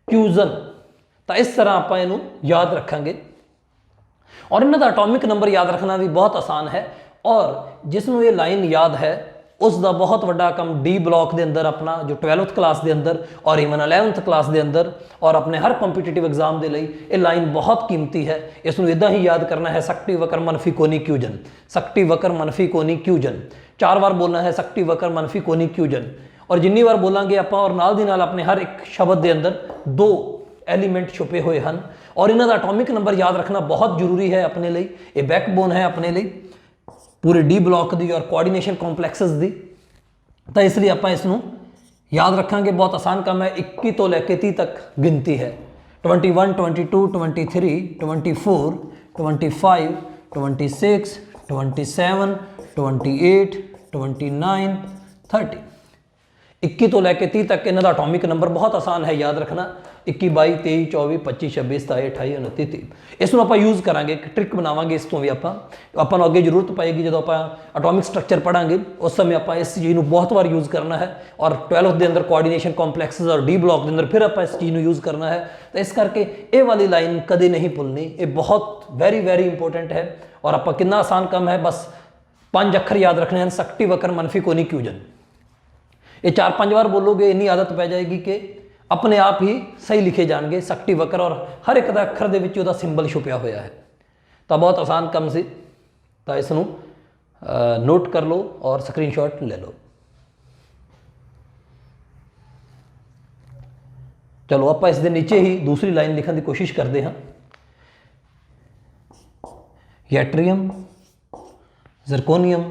क्यूजन। तो इस तरह आप इनू याद रखांगे, और इन्हों का एटॉमिक नंबर याद रखना भी बहुत आसान है। और जिसनों ये लाइन याद है उसका बहुत बड़ा काम डी ब्लॉक के अंदर अपना जो 12th क्लास के अंदर और इवन 11th क्लास के अंदर और अपने हर कॉम्पीटिटिव एग्जाम के लिए ये लाइन बहुत कीमती है। इसनों इदा ही याद करना है, सकटी, वक्र, मनफी, कोनी, क्यूजन, सकटी, वक्र, मनफी, कोनी, क्यूजन। 4 बार बोलना है, सकटी, वक्र, मनफी, कोनी, क्यूजन। और जिन्नी बार बोलांगे आप, और नाल दी नाल अपने हर एक शब्द के अंदर 2 एलीमेंट छुपे हुए हैं, और इन्हों का एटॉमिक नंबर याद रखना बहुत जरूरी है अपने लिए। ये बैकबोन है अपने लिए पूरे डी ब्लॉक की और कोआर्डिनेशन कॉम्पलैक्सेस की। तो इसलिए आप इसनों याद रखांगे, बहुत आसान काम है। 21 तो लैके 30 तक गिनती है, 21, 22, 23, 24, 25, 26, 27, 28, 29, 30। 21 तो लैके 30 तक इन्हों का एटॉमिक नंबर बहुत आसान है याद रखना। 21, 22, 23, 24, 25, 26, 27, 28, 29, 30। इसनों आप यूज़ करांगे, एक ट्रिक बनावांगे, इस तो भी आपको अगे जरूरत पाएगी जो आप एटॉमिक स्ट्रक्चर पढ़ांगे, उस समय आप इस चीज़ को बहुत बार यूज़ करना है। और 12th के अंदर कोआर्डिनेशन कॉम्पलैक्सेस और डी ब्लॉक के अंदर फिर आप इस चीज़ को यूज़ करना है। तो इस करके ये वाली लाइन कदे नहीं भुलनी, ये बहुत वेरी वेरी इंपोर्टेंट है। और आप कितना आसान काम है, बस 5 अखर याद रखने हैं, सकटी, वक्र, मनफी, कोनी, क्यूजन। ये 4-5 बार बोलोगे, इन्नी आदत पै जाएगी कि अपने आप ही सही लिखे जाएंगे सकटी, वक्र, और हर एक का अखर दे विच उहदा सिंबल छुपया होया है। तो बहुत आसान काम सी। तो इसनों नोट कर लो और स्क्रीनशॉट ले लो। चलो आप इस दे नीचे ही दूसरी लाइन लिखने की कोशिश करते हैं। Yttrium, zirconium,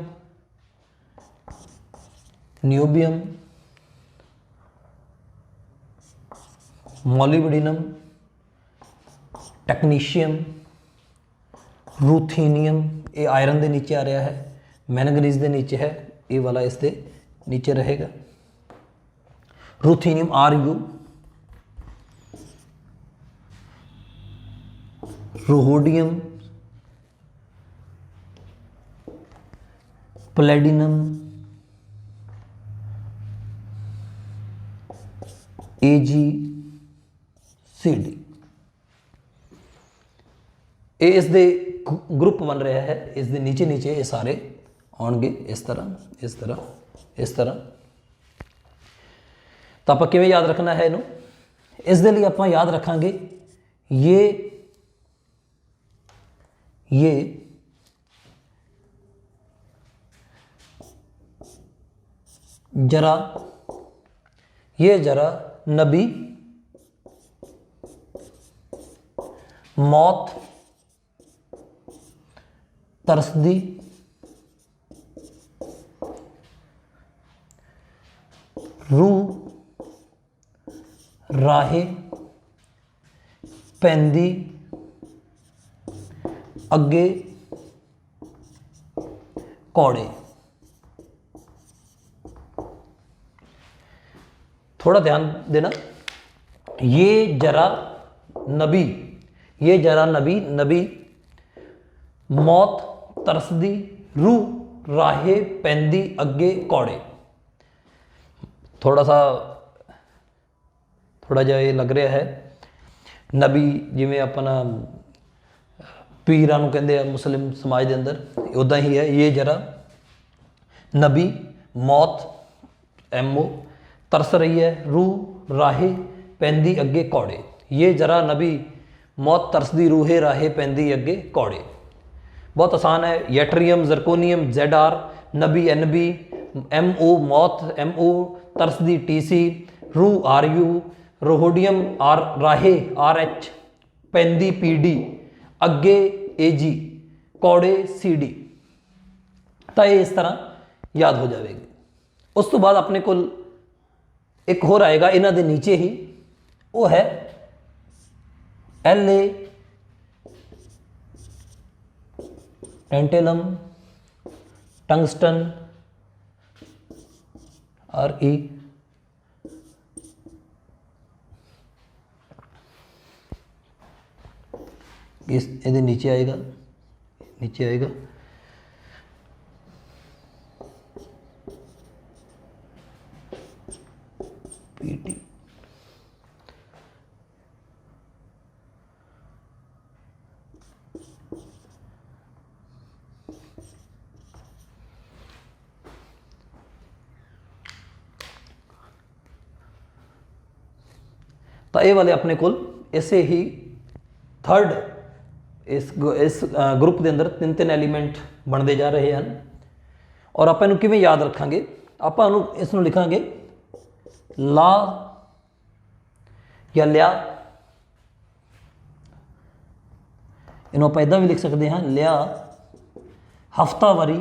niobium, molybdenum, technetium, ruthenium, ये आयरन के नीचे आ रहा है, मैंगनीज के नीचे है, ये वाला इसके नीचे रहेगा। रूथीनियम, Ru, रोहोडियम, प्लेडिनम, AGCD। ਇਹ ਇਸ ਦੇ ਗਰੁੱਪ ਬਣ ਰਿਹਾ ਹੈ। ਇਸ ਦੇ ਨੀਚੇ ਨੀਚੇ ਇਹ ਸਾਰੇ ਆਉਣਗੇ ਇਸ ਤਰ੍ਹਾਂ ਇਸ ਤਰ੍ਹਾਂ ਇਸ ਤਰ੍ਹਾਂ। ਤਾਂ ਆਪਾਂ ਕਿਵੇਂ ਯਾਦ ਰੱਖਣਾ ਹੈ ਇਹਨੂੰ? ਇਸ ਦੇ ਲਈ ਆਪਾਂ ਯਾਦ ਰੱਖਾਂਗੇ ਇਹ जरा नबी मौत तरसदी रूह राहे पैंदी अगे कौड़े। थोड़ा ध्यान देना, ये जरा नबी नबी मौत तरसदी रूह राहे पैंदी अगे कौड़े। थोड़ा जिहा ये लग रहा है नबी जिमें अपना पीरां नूं कहंदे आ मुस्लिम समाज के अंदर, उदा ही है। ये जरा नबी मौत MO तरस रही है, रूह राहे पैंदी अगे कौड़े। ये जरा नबी मौत तरसदी रूहे राहे पैंदी अगे कौड़े। बहुत आसान है। यट्रियम जरकोनियम ZR, नबी NB, MO मौत MO, तरसदी TC, रूह RU, रोहोडियम राहे RH, पैंदी PD, अगे AG, कौड़े CD। तो ये इस तरह याद हो जाएगी। उस तो बाद अपने को एक होर आएगा इन्हां दे नीचे ही, वो है LA टेंटेलम टंगस्टन RE इस ਇਹਦੇ नीचे आएगा PT। तो ये वाले अपने को ऐसे ही थर्ड इस ग्रुप के अंदर तीन एलीमेंट बनते जा रहे हैं। और आप किवें याद रखांगे? आप इसनूं लिखांगे ला या लिया। इन्हों आप इदां भी लिख सकते हैं लिया हफ्तावारी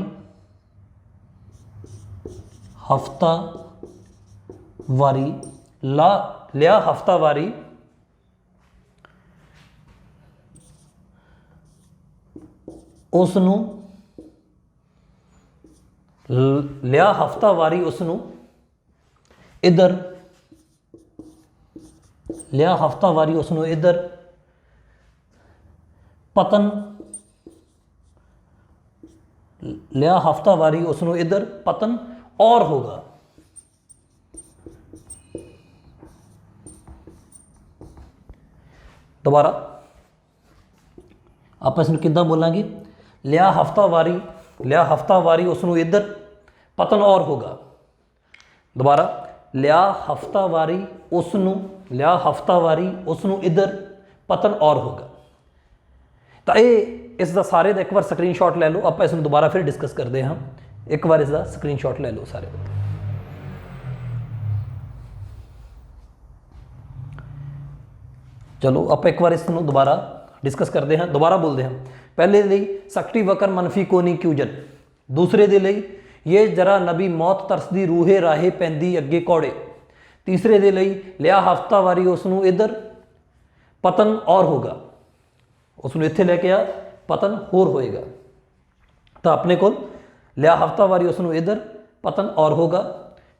ला लिया हफ्तावारी उसनूं लिया हफ्तावारी उसनूं इधर लिया हफ्तावारी उसनूं इधर पतन लिया हफ्तावारी उसनूं इधर पतन और होगा। दोबारा आप इसमें किद्दां बोलांगे? लिया हफ्तावारी उसनूं इधर पतन और होगा। दोबारा लिया हफ्तावारी उसनूं इधर पतन और होगा। तो ये इसका सारे का एक बार स्क्रीनशॉट ले लो। आप इसमें दोबारा फिर डिस्कस करते हैं। एक बार इसका स्क्रीनशॉट ले लो सारे। चलो आप एक बार इसनूं दोबारा डिस्कस करते हैं, दोबारा बोलते हैं। पहले लिए सकटी वकर मनफी कोनी क्यूजन, दूसरे दे लिए ये जरा नबी मौत तरसदी रूहे राहे पैंदी अगे कौड़े, तीसरे दे लिए लिया हफ्तावारी उसनूं इधर पतन और होगा, उसनूं इत्थे लैके आ पतन होर होएगा। तो अपने को लिया हफ्तावारी उसनूं इधर पतन और होगा।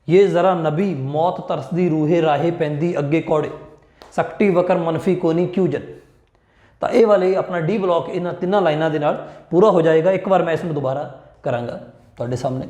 ये जरा नबी मौत तरसदी रूहे राहे पैंदी अगे कौड़े, सकटी वकर मनफी कोनी क्यूजन। तो ये वाले अपना डी ब्लॉक इन तीनों लाइनों के नाल पूरा हो जाएगा। एक बार मैं इसमें दोबारा करांगा तुहाडे सामने।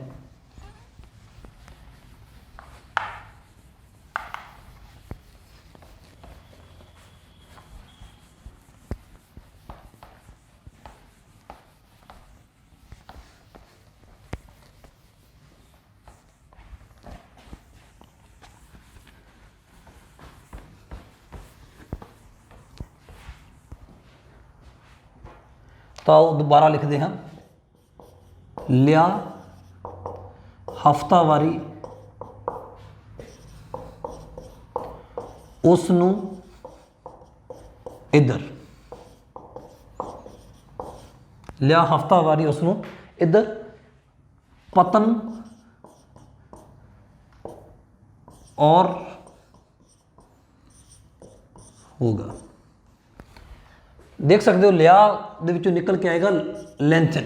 ਤਾਂ ਉਹ ਦੁਬਾਰਾ ਲਿਖਦੇ ਹਾਂ, ਲਿਆ ਹਫਤਾਵਾਰੀ ਉਸ ਨੂੰ ਇੱਧਰ, ਲਿਆ ਹਫਤਾਵਾਰੀ ਉਸ ਨੂੰ ਇੱਧਰ, पतन और होगा। देख सकते हो लिया दे विचों निकल के आएगा लेंथन,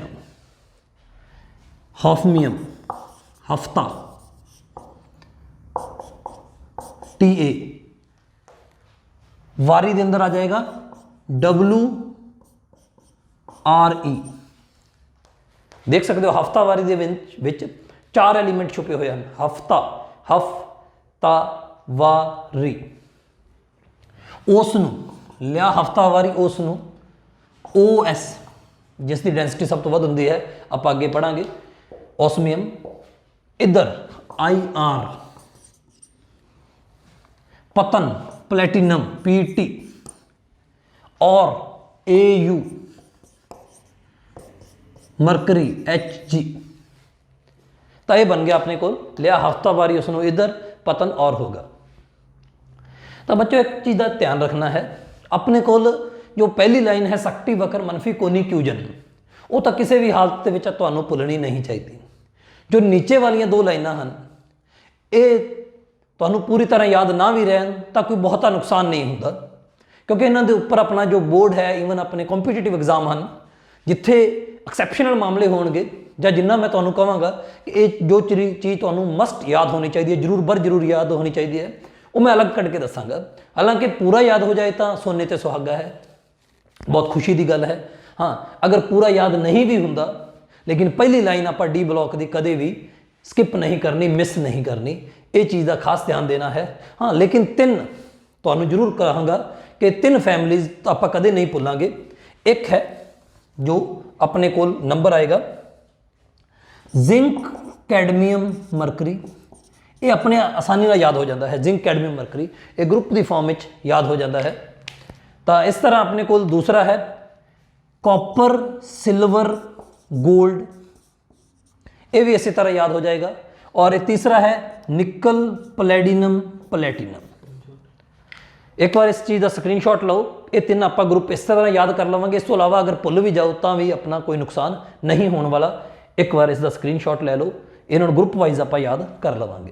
हॉफमियम हफ्ता, टी ए, वारी के अंदर आ जाएगा WRE। देख सकते हो हफ्तावारी दे विच 4 एलीमेंट छुपे हुए हैं, हफ्ता, हफ्ता वारी, उसनू लिया हफ्तावारी उसनू OS जिसकी डेंसिटी सब तो वध होंदी है, आप आगे पढ़ांगे, ऑस्मियम, इधर IR, पतन प्लेटिनम PT और AU मरकरी HG। तो यह बन गया अपने को लिया हफ्तावारी उसनों इधर, पतन और होगा। तो बच्चों एक चीज़ का ध्यान रखना है, अपने को जो पहली लाइन है सक्टी वक्र मनफी कोनी क्यूजन, वो तो किसी भी हालत के तुहानू भुलनी नहीं चाहिए। जो नीचे वाली 2 लाइनां हैं ये तुहानू पूरी तरह याद ना भी रहन तो कोई बहुता नुकसान नहीं होता, क्योंकि इन्हों के उपर अपना जो बोर्ड है, ईवन अपने कॉम्पीटिटिव एग्जाम हैं जिथे एक्सैप्शनल मामले होंगे, ਜਾਂ जिन्ना मैं ਤੁਹਾਨੂੰ ਕਹਾਂਗਾ कि ये जो चीज़ ਤੁਹਾਨੂੰ मस्ट याद होनी चाहिए, जरूर बर जरूर याद होनी चाहिए, वो मैं अलग कट के दसांगा। हालांकि पूरा याद हो जाए तो सोने ते सुहागा है, बहुत खुशी की गल है। हाँ, अगर पूरा याद नहीं भी होंदा, लेकिन पहली लाइन आप डी ब्लॉक की कदे भी स्किप नहीं करनी, मिस नहीं करनी, ये चीज़ का खास ध्यान देना है। हाँ, लेकिन 3 ਤੁਹਾਨੂੰ जरूर कहांगा कि 3 फैमिलीज़ आप कदे नहीं भुलांगे। एक है जो अपने को नंबर आएगा जिंक कैडमियम मरकरी, ये अपने आसानी ਨਾਲ याद हो जाता है, जिंक कैडमियम मरकरी एक ग्रुप की फॉर्म में याद हो जाता है। तो इस तरह अपने को दूसरा है कॉपर सिल्वर गोल्ड, ये भी इसी तरह याद हो जाएगा। और एक तीसरा है निकल प्लेटिनम प्लेटिनम। एक बार इस चीज़ का स्क्रीनशॉट लो, ये 3 आप ग्रुप इस तरह याद कर लवेंगे। इस तो इलावा अगर भुल भी जाओ तो भी अपना कोई नुकसान नहीं होने वाला। एक बार इसका स्क्रीनशॉट ले लो, इन्होंने ग्रुप वाइज आप याद कर लवेंगे।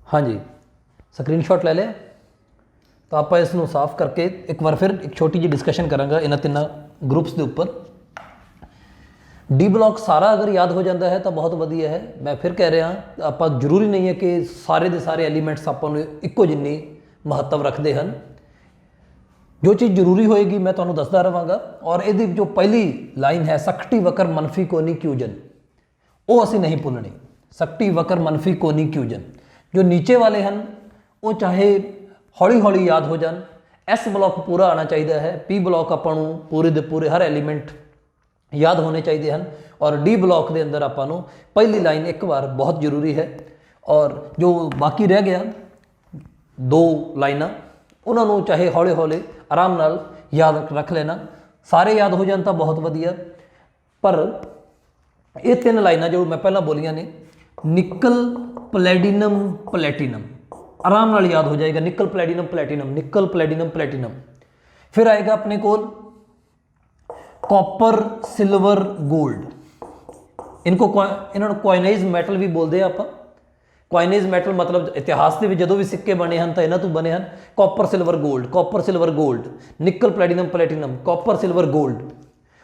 हाँ जी, स्क्रीनशॉट ले लिया तो आप इसनों साफ करके एक बार फिर एक छोटी जी डिस्कशन करांगा इन्होंने 3 ग्रुप्स के उपर। डी ब्लॉक सारा अगर याद हो जाता है तो बहुत वधिया है। मैं फिर कह रहा आप जरूरी नहीं है कि सारे के सारे एलीमेंट्स आपको इक्को जिन्नी महत्व रखते हैं। जो चीज़ जरूरी होएगी मैं तुम्हें दसदा रहांगा। और ये जो पहली लाइन है सक्टी वक्र मनफी कोनी क्यूजन, वो असी नहीं भुलनी। सक्टी वक्र मनफी कोनी क्यूजन जो नीचे वाले हैं वो चाहे हौली हौली याद हो जान, एस ब्लॉक पूरा आना चाहिए है, पी ब्लॉक अपन पूरे दे पूरे हर एलीमेंट याद होने चाहिए हैं। और डी ब्लॉक के अंदर आपां पहली लाइन एक बार बहुत जरूरी है। और जो बाकी रह गया 2 लाइना उन्होंने चाहे हौले हौले आराम नाल याद रख लेना, सारे याद हो जान तो बहुत वधिया। पर ये 3 लाइना जो मैं पहला बोलियां ने, निकल प्लेटिनम प्लेटिनम, आराम नाल याद हो जाएगा। निकल प्लेटिनम प्लेटिनम, निकल प्लेटिनम प्लेटिनम। फिर आएगा अपने को कॉपर सिल्वर गोल्ड, इनको इन्होंने कॉइनाइज मैटल भी बोलते हैं आप। कॉइनेज मैटल मतलब इतिहास के जो भी सिक्के बने हैं तो इन्हों तो बने हैं copper silver gold, copper silver gold, nickel platinum platinum, copper silver gold.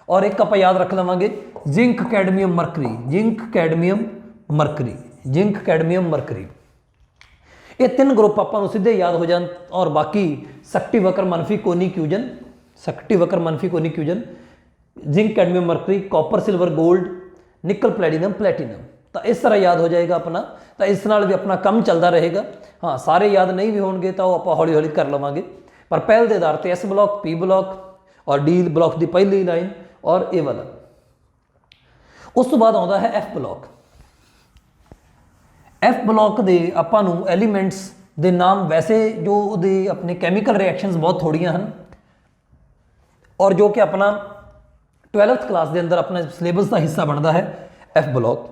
और एक आप याद रख लवेंगे zinc cadmium mercury, zinc cadmium mercury, zinc cadmium mercury. ये 3 ग्रुप आपको सीधे याद हो जान। और बाकी सक्टी वक्र मनफी कोनी क्यूजन, सक्टी वक्र मनफी कोनी cuisine, zinc cadmium mercury, copper silver gold, nickel platinum platinum. तो इस तरह याद हो जाएगा अपना, तो इस नाल भी अपना काम चलता रहेगा। हाँ, सारे याद नहीं भी होंगे तो आप हौली हौली कर लवेंगे। पर पहल के आधार पर एस ब्लॉक, पी ब्लॉक और डी ब्लॉक की पहली लाइन और ए वाला। उस तो बाद आता है एफ ब्लॉक। एफ ब्लॉक के आपां एलीमेंट्स ਦੇ ਨਾਮ ਵੈਸੇ ਜੋ ਉਹਦੇ ਆਪਣੇ ਕੈਮੀਕਲ ਰਿਐਕਸ਼ਨਸ ਬਹੁਤ ਥੋੜੀਆਂ ਹਨ, ਔਰ ਜੋ ਕਿ ਆਪਣਾ 12th ਕਲਾਸ ਦੇ ਅੰਦਰ ਆਪਣੇ ਸਿਲੇਬਸ ਦਾ ਹਿੱਸਾ ਬਣਦਾ ਹੈ ਐਫ ਬਲੋਕ।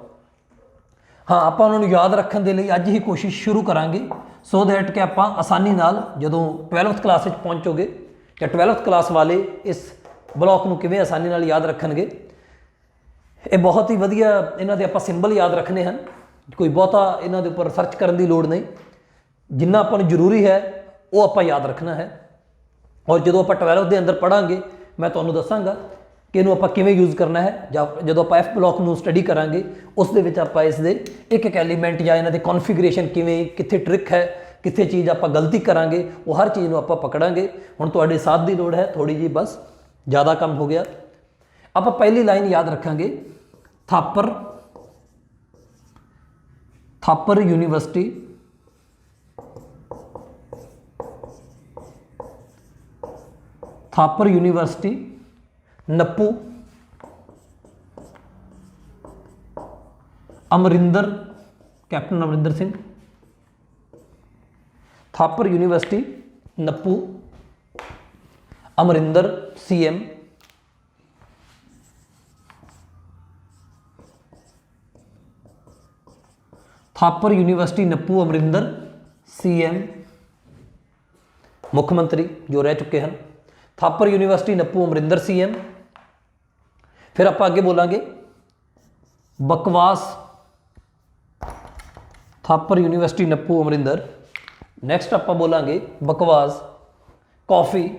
ਹਾਂ, ਆਪਾਂ ਉਹਨਾਂ ਨੂੰ ਯਾਦ ਰੱਖਣ ਦੇ ਲਈ ਅੱਜ ਹੀ ਕੋਸ਼ਿਸ਼ ਸ਼ੁਰੂ ਕਰਾਂਗੇ, ਸੋ ਦੈਟ ਕਿ ਆਪਾਂ ਆਸਾਨੀ ਨਾਲ ਜਦੋਂ 12th ਕਲਾਸ ਵਿੱਚ ਪਹੁੰਚੋਗੇ ਜਾਂ 12th ਕਲਾਸ ਵਾਲੇ ਇਸ ਬਲੋਕ ਨੂੰ ਕਿਵੇਂ ਆਸਾਨੀ ਨਾਲ ਯਾਦ ਰੱਖਣਗੇ। ਇਹ ਬਹੁਤ ਹੀ ਵਧੀਆ, ਇਹਨਾਂ ਦੇ ਆਪਾਂ ਸਿੰਬਲ ਯਾਦ ਰੱਖਣੇ ਹਨ, ਕੋਈ ਬਹੁਤਾ ਇਹਨਾਂ ਦੇ ਉੱਪਰ ਸਰਚ ਕਰਨ ਦੀ ਲੋੜ ਨਹੀਂ, ਜਿੰਨਾ ਆਪਾਂ ਨੂੰ ਜ਼ਰੂਰੀ ਹੈ ਉਹ ਆਪਾਂ ਯਾਦ ਰੱਖਣਾ ਹੈ। ਔਰ ਜਦੋਂ ਆਪਾਂ 12th ਦੇ ਅੰਦਰ ਪੜ੍ਹਾਂਗੇ ਮੈਂ ਤੁਹਾਨੂੰ ਦੱਸਾਂਗਾ ਕਿ ਇਹਨੂੰ ਆਪਾਂ ਕਿਵੇਂ ਯੂਜ਼ ਕਰਨਾ ਹੈ, ਜਾਂ ਜਦੋਂ ਆਪਾਂ ਐਫ ਬਲੋਕ ਨੂੰ ਸਟੱਡੀ ਕਰਾਂਗੇ ਉਸ ਦੇ ਵਿੱਚ ਆਪਾਂ ਇਸ ਦੇ ਇੱਕ ਇੱਕ ਐਲੀਮੈਂਟ ਜਾਂ ਇਹਨਾਂ ਦੇ ਕੌਨਫੀਗਰੇਸ਼ਨ ਕਿਵੇਂ, ਕਿੱਥੇ ਟ੍ਰਿਕ ਹੈ, ਕਿੱਥੇ ਚੀਜ਼ ਆਪਾਂ ਗਲਤੀ ਕਰਾਂਗੇ, ਉਹ ਹਰ ਚੀਜ਼ ਨੂੰ ਆਪਾਂ ਪਕੜਾਂਗੇ। ਹੁਣ ਤੁਹਾਡੇ ਸਾਥ ਦੀ ਲੋੜ ਹੈ ਥੋੜੀ ਜੀ, ਬਸ ਜ਼ਿਆਦਾ ਕੰਮ ਹੋ ਗਿਆ। ਆਪਾਂ ਪਹਿਲੀ ਲਾਈਨ ਯਾਦ ਰੱਖਾਂਗੇ, ਥਾਪਰ ਯੂਨੀਵਰਸਿਟੀ ਨੱਪੂ ਅਮਰਿੰਦਰ, ਕੈਪਟਨ ਅਮਰਿੰਦਰ ਸਿੰਘ। ਥਾਪਰ ਯੂਨੀਵਰਸਿਟੀ ਨੱਪੂ ਅਮਰਿੰਦਰ CM। ਥਾਪਰ ਯੂਨੀਵਰਸਿਟੀ ਨੱਪੂ ਅਮਰਿੰਦਰ CM ਮੁੱਖ ਮੰਤਰੀ ਜੋ ਰਹਿ ਚੁੱਕੇ ਹਨ। ਥਾਪਰ ਯੂਨੀਵਰਸਿਟੀ ਨੱਪੂ ਅਮਰਿੰਦਰ CM। ਫਿਰ ਆਪਾਂ ਅੱਗੇ ਬੋਲਾਂਗੇ ਬਕਵਾਸ, ਥਾਪਰ ਯੂਨੀਵਰਸਿਟੀ ਨੱਪੂ ਅਮਰਿੰਦਰ। ਨੈਕਸਟ ਆਪਾਂ ਬੋਲਾਂਗੇ ਬਕਵਾਸ ਕੌਫੀ,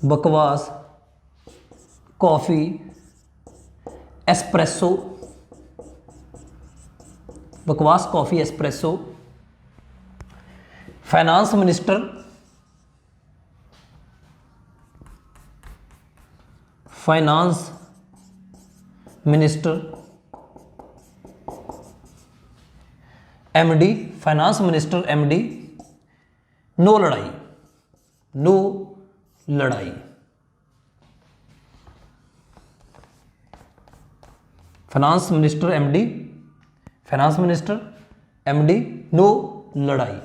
ਬਕਵਾਸ ਕੌਫੀ ਐਸਪ੍ਰੈਸੋ, ਬਕਵਾਸ coffee espresso. Finance minister MD, finance minister MD। No लड़ाई, नो लड़ाई। Finance minister MD, finance minister MD no लड़ाई।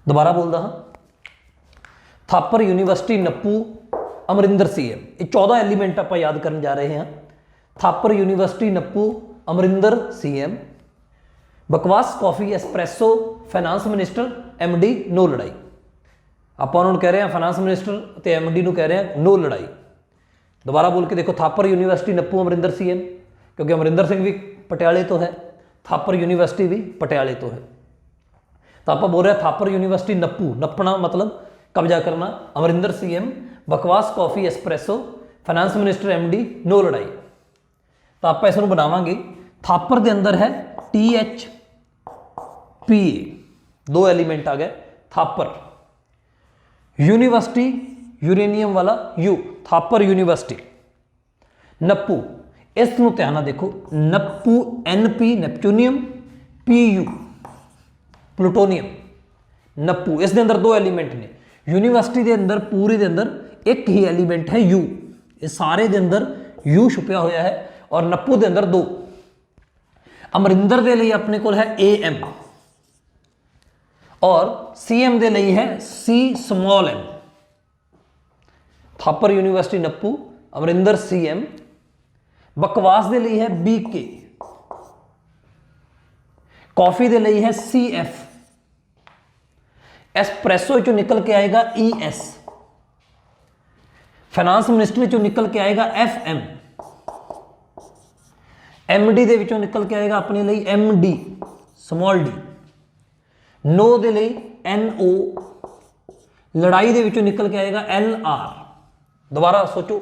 दोबारा बोलता हाँ, थापर यूनिवर्सिटी नप्पू अमरिंदर CM। ये 14 एलीमेंट आप याद करने जा रहे हैं। थापर यूनिवर्सिटी नप्पू अमरिंदर CM, बकवास coffee espresso finance minister MD no लड़ाई। आप उन्होंने कह रहे हैं फाइनेंस मिनिस्टर तो MD को कह रहे हैं नो लड़ाई। दोबारा बोल के देखो, थापर यूनिवर्सिटी नप्पू अमरिंदर CM, क्योंकि अमरिंदर सिंह भी पटियाले तो है, थापर यूनिवर्सिटी भी पटियाले तो है। तो आप बोल रहे हैं थापर यूनिवर्सिटी नप्पू, नपना मतलब कब्जा करना, अमरिंदर CM, बकवास coffee espresso finance minister MD no लड़ाई। तो आप इसको बनावांगे, थापर के अंदर है THPA, 2 एलीमेंट आ गए। थापर यूनिवर्सिटी यूरेनियम वाला U, थापर यूनिवर्सिटी। नप्पू, इस ध्यान ना देखो, नप्पू NP नेपच्यूनियम, PU प्लूटोनियम। नप्पू इस दे अंदर 2 एलीमेंट ने, यूनिवर्सिटी के अंदर पूरी के अंदर एक ही एलीमेंट है U, इस सारे के अंदर U छुपया होया है, और नप्पू के अंदर 2। अमरिंदर के लिए अपने को है AM, और CM के लिए है C_m। थापर यूनिवर्सिटी नप्पू अमरिंदर CM, बकवास के लिए है BK, कॉफी के लिए है CF, एस्प्रैसो चो निकल के आएगा ES, फाइनेंस मिनिस्टर चो निकल के आएगा FM, MD दे विचों निकल के आएगा अपने लिए MD स्मॉल d, नो दे लिए NO, लड़ाई दे विचों निकल के आएगा LR। दोबारा सोचो,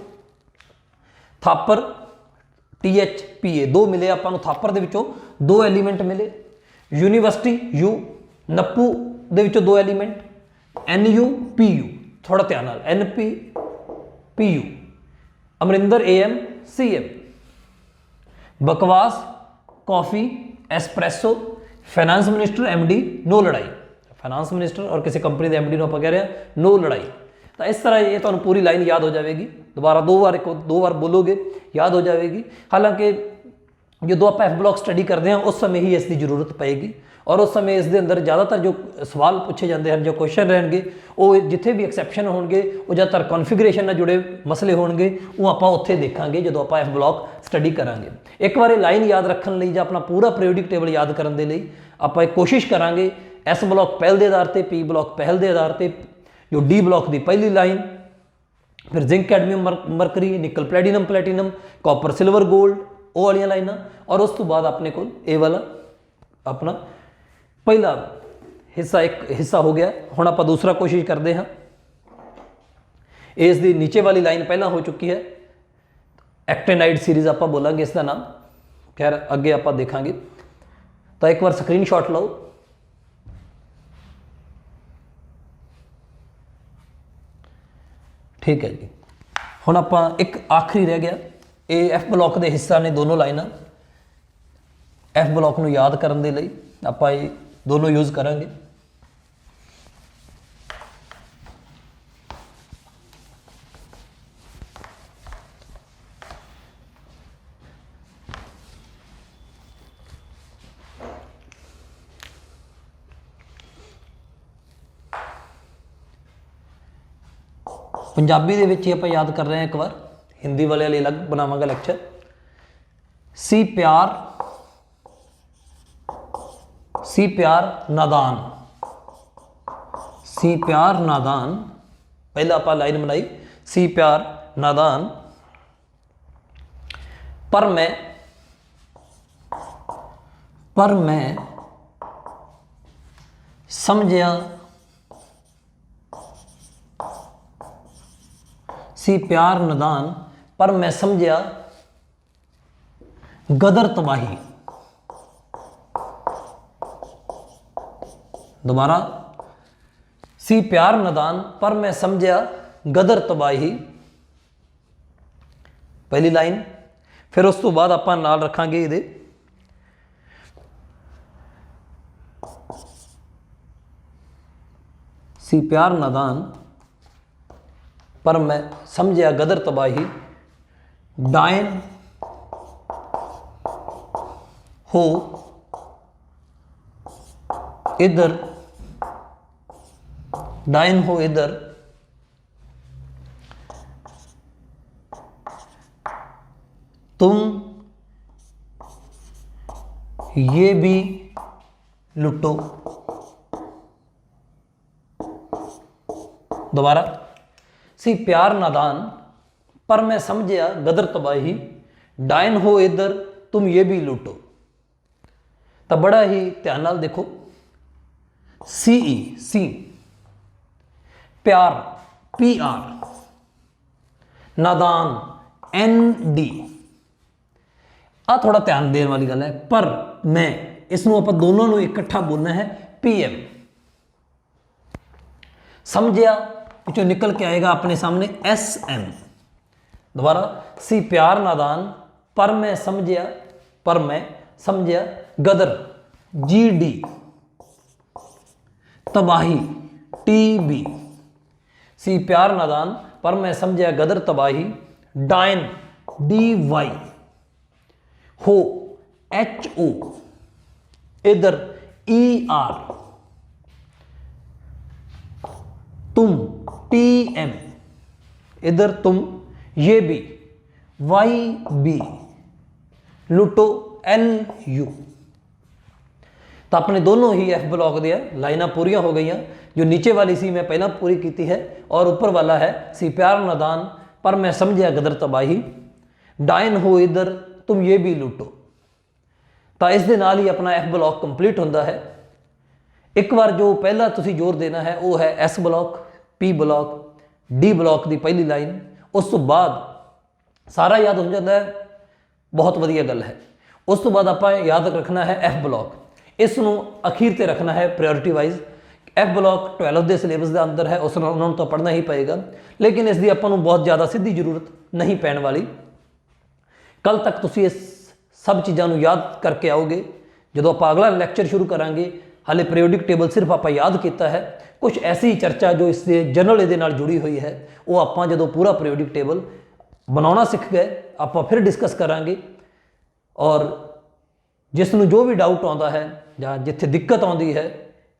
थापर THPA 2 मिले आपां नूं, थापर दे विचों 2 एलीमेंट मिले। यूनिवर्सिटी U, नप्पू दे विचों 2 एलीमेंट NU PU, थोड़ा ध्यान नाल NP PU, Amarinder AM CM, बकवास coffee espresso finance minister MD no लड़ाई। फाइनेंस मिनिस्टर और किसी कंपनी के MD को आप कह रहे हैं नो लड़ाई। तो इस तरह ये तो पूरी लाइन याद हो जाएगी, दोबारा 2 बार बोलोगे याद हो जाएगी। हालांकि ਜਦੋਂ ਆਪਾਂ ਐਫ ਬਲੌਕ ਸਟੱਡੀ ਕਰਦੇ ਹਾਂ ਉਸ ਸਮੇਂ ਹੀ ਇਸ ਦੀ ਜ਼ਰੂਰਤ ਪਏਗੀ, ਔਰ ਉਸ ਸਮੇਂ ਇਸ ਦੇ ਅੰਦਰ ਜ਼ਿਆਦਾਤਰ ਜੋ ਸਵਾਲ ਪੁੱਛੇ ਜਾਂਦੇ ਹਨ, ਜੋ ਕੁਐਸਚਨ ਰਹਿਣਗੇ, ਉਹ ਜਿੱਥੇ ਵੀ ਐਕਸੈਪਸ਼ਨ ਹੋਣਗੇ, ਉਹ ਜ਼ਿਆਦਾਤਰ ਕਨਫੀਗਰੇਸ਼ਨ ਨਾਲ ਜੁੜੇ ਮਸਲੇ ਹੋਣਗੇ, ਉਹ ਆਪਾਂ ਉੱਥੇ ਦੇਖਾਂਗੇ ਜਦੋਂ ਆਪਾਂ ਐਫ ਬਲੌਕ ਸਟੱਡੀ ਕਰਾਂਗੇ। ਇੱਕ ਵਾਰ ਇਹ ਲਾਈਨ ਯਾਦ ਰੱਖਣ ਲਈ ਜਾਂ ਆਪਣਾ ਪੂਰਾ ਪੀਰੀਓਡਿਕ ਟੇਬਲ ਯਾਦ ਕਰਨ ਦੇ ਲਈ ਆਪਾਂ ਇਹ ਕੋਸ਼ਿਸ਼ ਕਰਾਂਗੇ ਐਸ ਬਲੌਕ ਪਹਿਲ ਦੇ ਆਧਾਰ ਤੇ, ਪੀ ਬਲੌਕ ਪਹਿਲ ਦੇ ਆਧਾਰ ਤੇ, ਜੋ ਡੀ ਬਲੌਕ ਦੀ ਪਹਿਲੀ ਲਾਈਨ, ਫਿਰ ਜ਼ਿੰਕ ਕੈਡਮੀਅਮ ਮਰਕਰੀ, ਨਿਕਲ platinum platinum, copper silver gold, ਉਹ ਵਾਲੀਆਂ ਲਾਈਨਾਂ, ਔਰ ਉਸ ਤੋਂ ਬਾਅਦ ਆਪਣੇ ਕੋਲ ਇਹ ਵਾਲਾ ਆਪਣਾ ਪਹਿਲਾ ਹਿੱਸਾ, ਇੱਕ ਹਿੱਸਾ ਹੋ ਗਿਆ। ਹੁਣ ਆਪਾਂ ਦੂਸਰਾ ਕੋਸ਼ਿਸ਼ ਕਰਦੇ ਹਾਂ। ਇਸ ਦੀ ਨੀਚੇ ਵਾਲੀ ਲਾਈਨ ਪਹਿਲਾਂ ਹੋ ਚੁੱਕੀ ਹੈ, ਐਕਟੇਨਾਈਡ ਸੀਰੀਜ਼ ਆਪਾਂ ਬੋਲਾਂਗੇ ਇਸ ਦਾ ਨਾਮ, ਖੈਰ ਅੱਗੇ ਆਪਾਂ ਦੇਖਾਂਗੇ। ਤਾਂ ਇੱਕ ਵਾਰ ਸਕਰੀਨਸ਼ਾਟ ਲਓ। ਠੀਕ ਹੈ ਜੀ, ਹੁਣ ਆਪਾਂ ਇੱਕ ਆਖਰੀ ਰਹਿ ਗਿਆ, ਇਹ ਐਫ ਬਲੌਕ ਦੇ ਹਿੱਸਾ ਨੇ ਦੋਨੋਂ ਲਾਈਨਾਂ। ਐਫ ਬਲੌਕ ਨੂੰ ਯਾਦ ਕਰਨ ਦੇ ਲਈ ਆਪਾਂ ਇਹ ਦੋਨੋਂ ਯੂਜ਼ ਕਰਾਂਗੇ। ਪੰਜਾਬੀ ਦੇ ਵਿੱਚ ਹੀ ਆਪਾਂ ਯਾਦ ਕਰ ਰਹੇ ਹਾਂ ਇੱਕ ਵਾਰ, ਹਿੰਦੀ ਵਾਲਿਆਂ ਲਈ ਅਲੱਗ ਬਣਾਵਾਂਗਾ ਲੈਕਚਰ। ਸੀ प्यार नादान, सी प्यार नादान, पहला आप लाइन बनाई, सी प्यार नादान, पर मैं समझया, सी प्यार नादान पर मैं समझया गदर तबाही। दोबारा, सी प्यार नादान पर मैं समझया गदर तबाही, पहली लाइन। फिर उस तो बाद आप नाल रखांगे ये, सी प्यार नादान पर मैं समझया गदर तबाही, डायन हो इधर, डायन हो इधर, तुम ये भी लुटो। दोबारा, सी प्यार नादान पर मैं समझया गदर तबाही, डायन हो इधर, तुम ये भी लूटो। तो बड़ा ही ध्यान नाल देखो, सी प्यार PR, नादान ND, आ थोड़ा ध्यान देने वाली गल है। पर मैं इसनों आप दोनों इकट्ठा बोलना है PM। समझिया पिछों निकल के आएगा अपने सामने SM। दोबारा, सी प्यार नादान पर मैं समझिया गदर GD, तबाही TB, सी प्यार नादान पर मैं समझिया गदर तबाही, डायन DY, हो HO इधर ER, तुम TM इधर तुम ये भी YB, लुटो NU। तो अपने दोनों ही एफ ब्लॉक दिया लाइना पूरियां हो गई। जो नीचे वाली सी मैं पहला पूरी की है, और ऊपर वाला है सी प्यार नादान पर मैं समझिया गदर तबाही, डायन हो इधर, तुम ये भी लूटो। तो इस दे नाल ही अपना एफ ब्लॉक कंप्लीट होता है। एक बार जो पहला तुसी जोर देना है वो है S block, P block, D block की पहली लाइन। उस तो बाद सारा याद हो जाता है, बहुत वधिया गल है। उस तो बाद आप याद रखना है एफ ब्लॉक, इसनों अखीर ते रखना है प्रायोरिटी वाइज। एफ ब्लॉक 12 के सिलेबस के अंदर है, उन्होंने तो पढ़ना ही पएगा, लेकिन इसकी आपको बहुत ज़्यादा सीधी जरूरत नहीं पैण वाली। कल तक तुसी इस सब चीज़ों याद करके आओगे। जो आप अगला लैक्चर शुरू करांगे, हाले पीरियोडिक टेबल सिर्फ आप याद किया है, कुछ ऐसी चर्चा जो इससे जनरल ये जुड़ी हुई है वो आप जो पूरा पीरियोडिक टेबल बनाना सीख गए आप फिर डिस्कस करांगे। और ਜਿਸ ਨੂੰ ਜੋ ਵੀ ਡਾਊਟ ਆਉਂਦਾ ਹੈ ਜਾਂ ਜਿੱਥੇ ਦਿੱਕਤ ਆਉਂਦੀ ਹੈ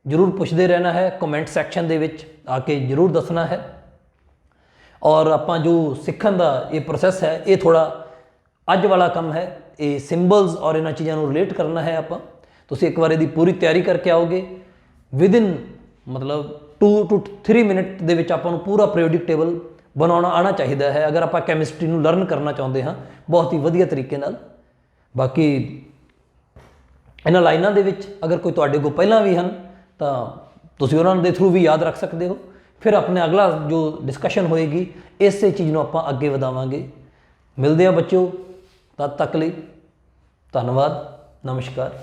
ਜ਼ਰੂਰ ਪੁੱਛਦੇ ਰਹਿਣਾ ਹੈ, ਕਮੈਂਟ ਸੈਕਸ਼ਨ ਦੇ ਵਿੱਚ ਆ ਕੇ ਜ਼ਰੂਰ ਦੱਸਣਾ ਹੈ। ਔਰ ਆਪਾਂ ਜੋ ਸਿੱਖਣ ਦਾ ਇਹ ਪ੍ਰੋਸੈਸ ਹੈ ਇਹ ਥੋੜ੍ਹਾ ਅੱਜ ਵਾਲਾ ਕੰਮ ਹੈ, ਇਹ ਸਿੰਬਲਸ ਔਰ ਇਹਨਾਂ ਚੀਜ਼ਾਂ ਨੂੰ ਰਿਲੇਟ ਕਰਨਾ ਹੈ ਆਪਾਂ। ਤੁਸੀਂ ਇੱਕ ਵਾਰ ਇਹਦੀ ਪੂਰੀ ਤਿਆਰੀ ਕਰਕੇ ਆਓਗੇ, ਵਿਦਿਨ ਮਤਲਬ 2 to 3 ਮਿੰਟ ਦੇ ਵਿੱਚ ਆਪਾਂ ਨੂੰ ਪੂਰਾ ਪੀਰੀਓਡਿਕ ਟੇਬਲ ਬਣਾਉਣਾ ਆਉਣਾ ਚਾਹੀਦਾ ਹੈ, ਅਗਰ ਆਪਾਂ ਕੈਮਿਸਟਰੀ ਨੂੰ ਲਰਨ ਕਰਨਾ ਚਾਹੁੰਦੇ ਹਾਂ ਬਹੁਤ ਹੀ ਵਧੀਆ ਤਰੀਕੇ ਨਾਲ। ਬਾਕੀ ਇਹਨਾਂ ਲਾਈਨਾਂ ਦੇ ਵਿੱਚ ਅਗਰ ਕੋਈ ਤੁਹਾਡੇ ਕੋਲ ਪਹਿਲਾਂ ਵੀ ਹਨ ਤਾਂ ਤੁਸੀਂ ਉਹਨਾਂ ਦੇ ਥਰੂ ਵੀ ਯਾਦ ਰੱਖ ਸਕਦੇ ਹੋ। ਫਿਰ ਆਪਣੇ ਅਗਲਾ ਜੋ ਡਿਸਕਸ਼ਨ ਹੋਏਗੀ ਇਸੇ ਚੀਜ਼ ਨੂੰ ਆਪਾਂ ਅੱਗੇ ਵਧਾਵਾਂਗੇ। ਮਿਲਦੇ ਆ ਬੱਚਿਓ, ਤਦ ਤੱਕ ਲਈ ਧੰਨਵਾਦ, ਨਮਸਕਾਰ।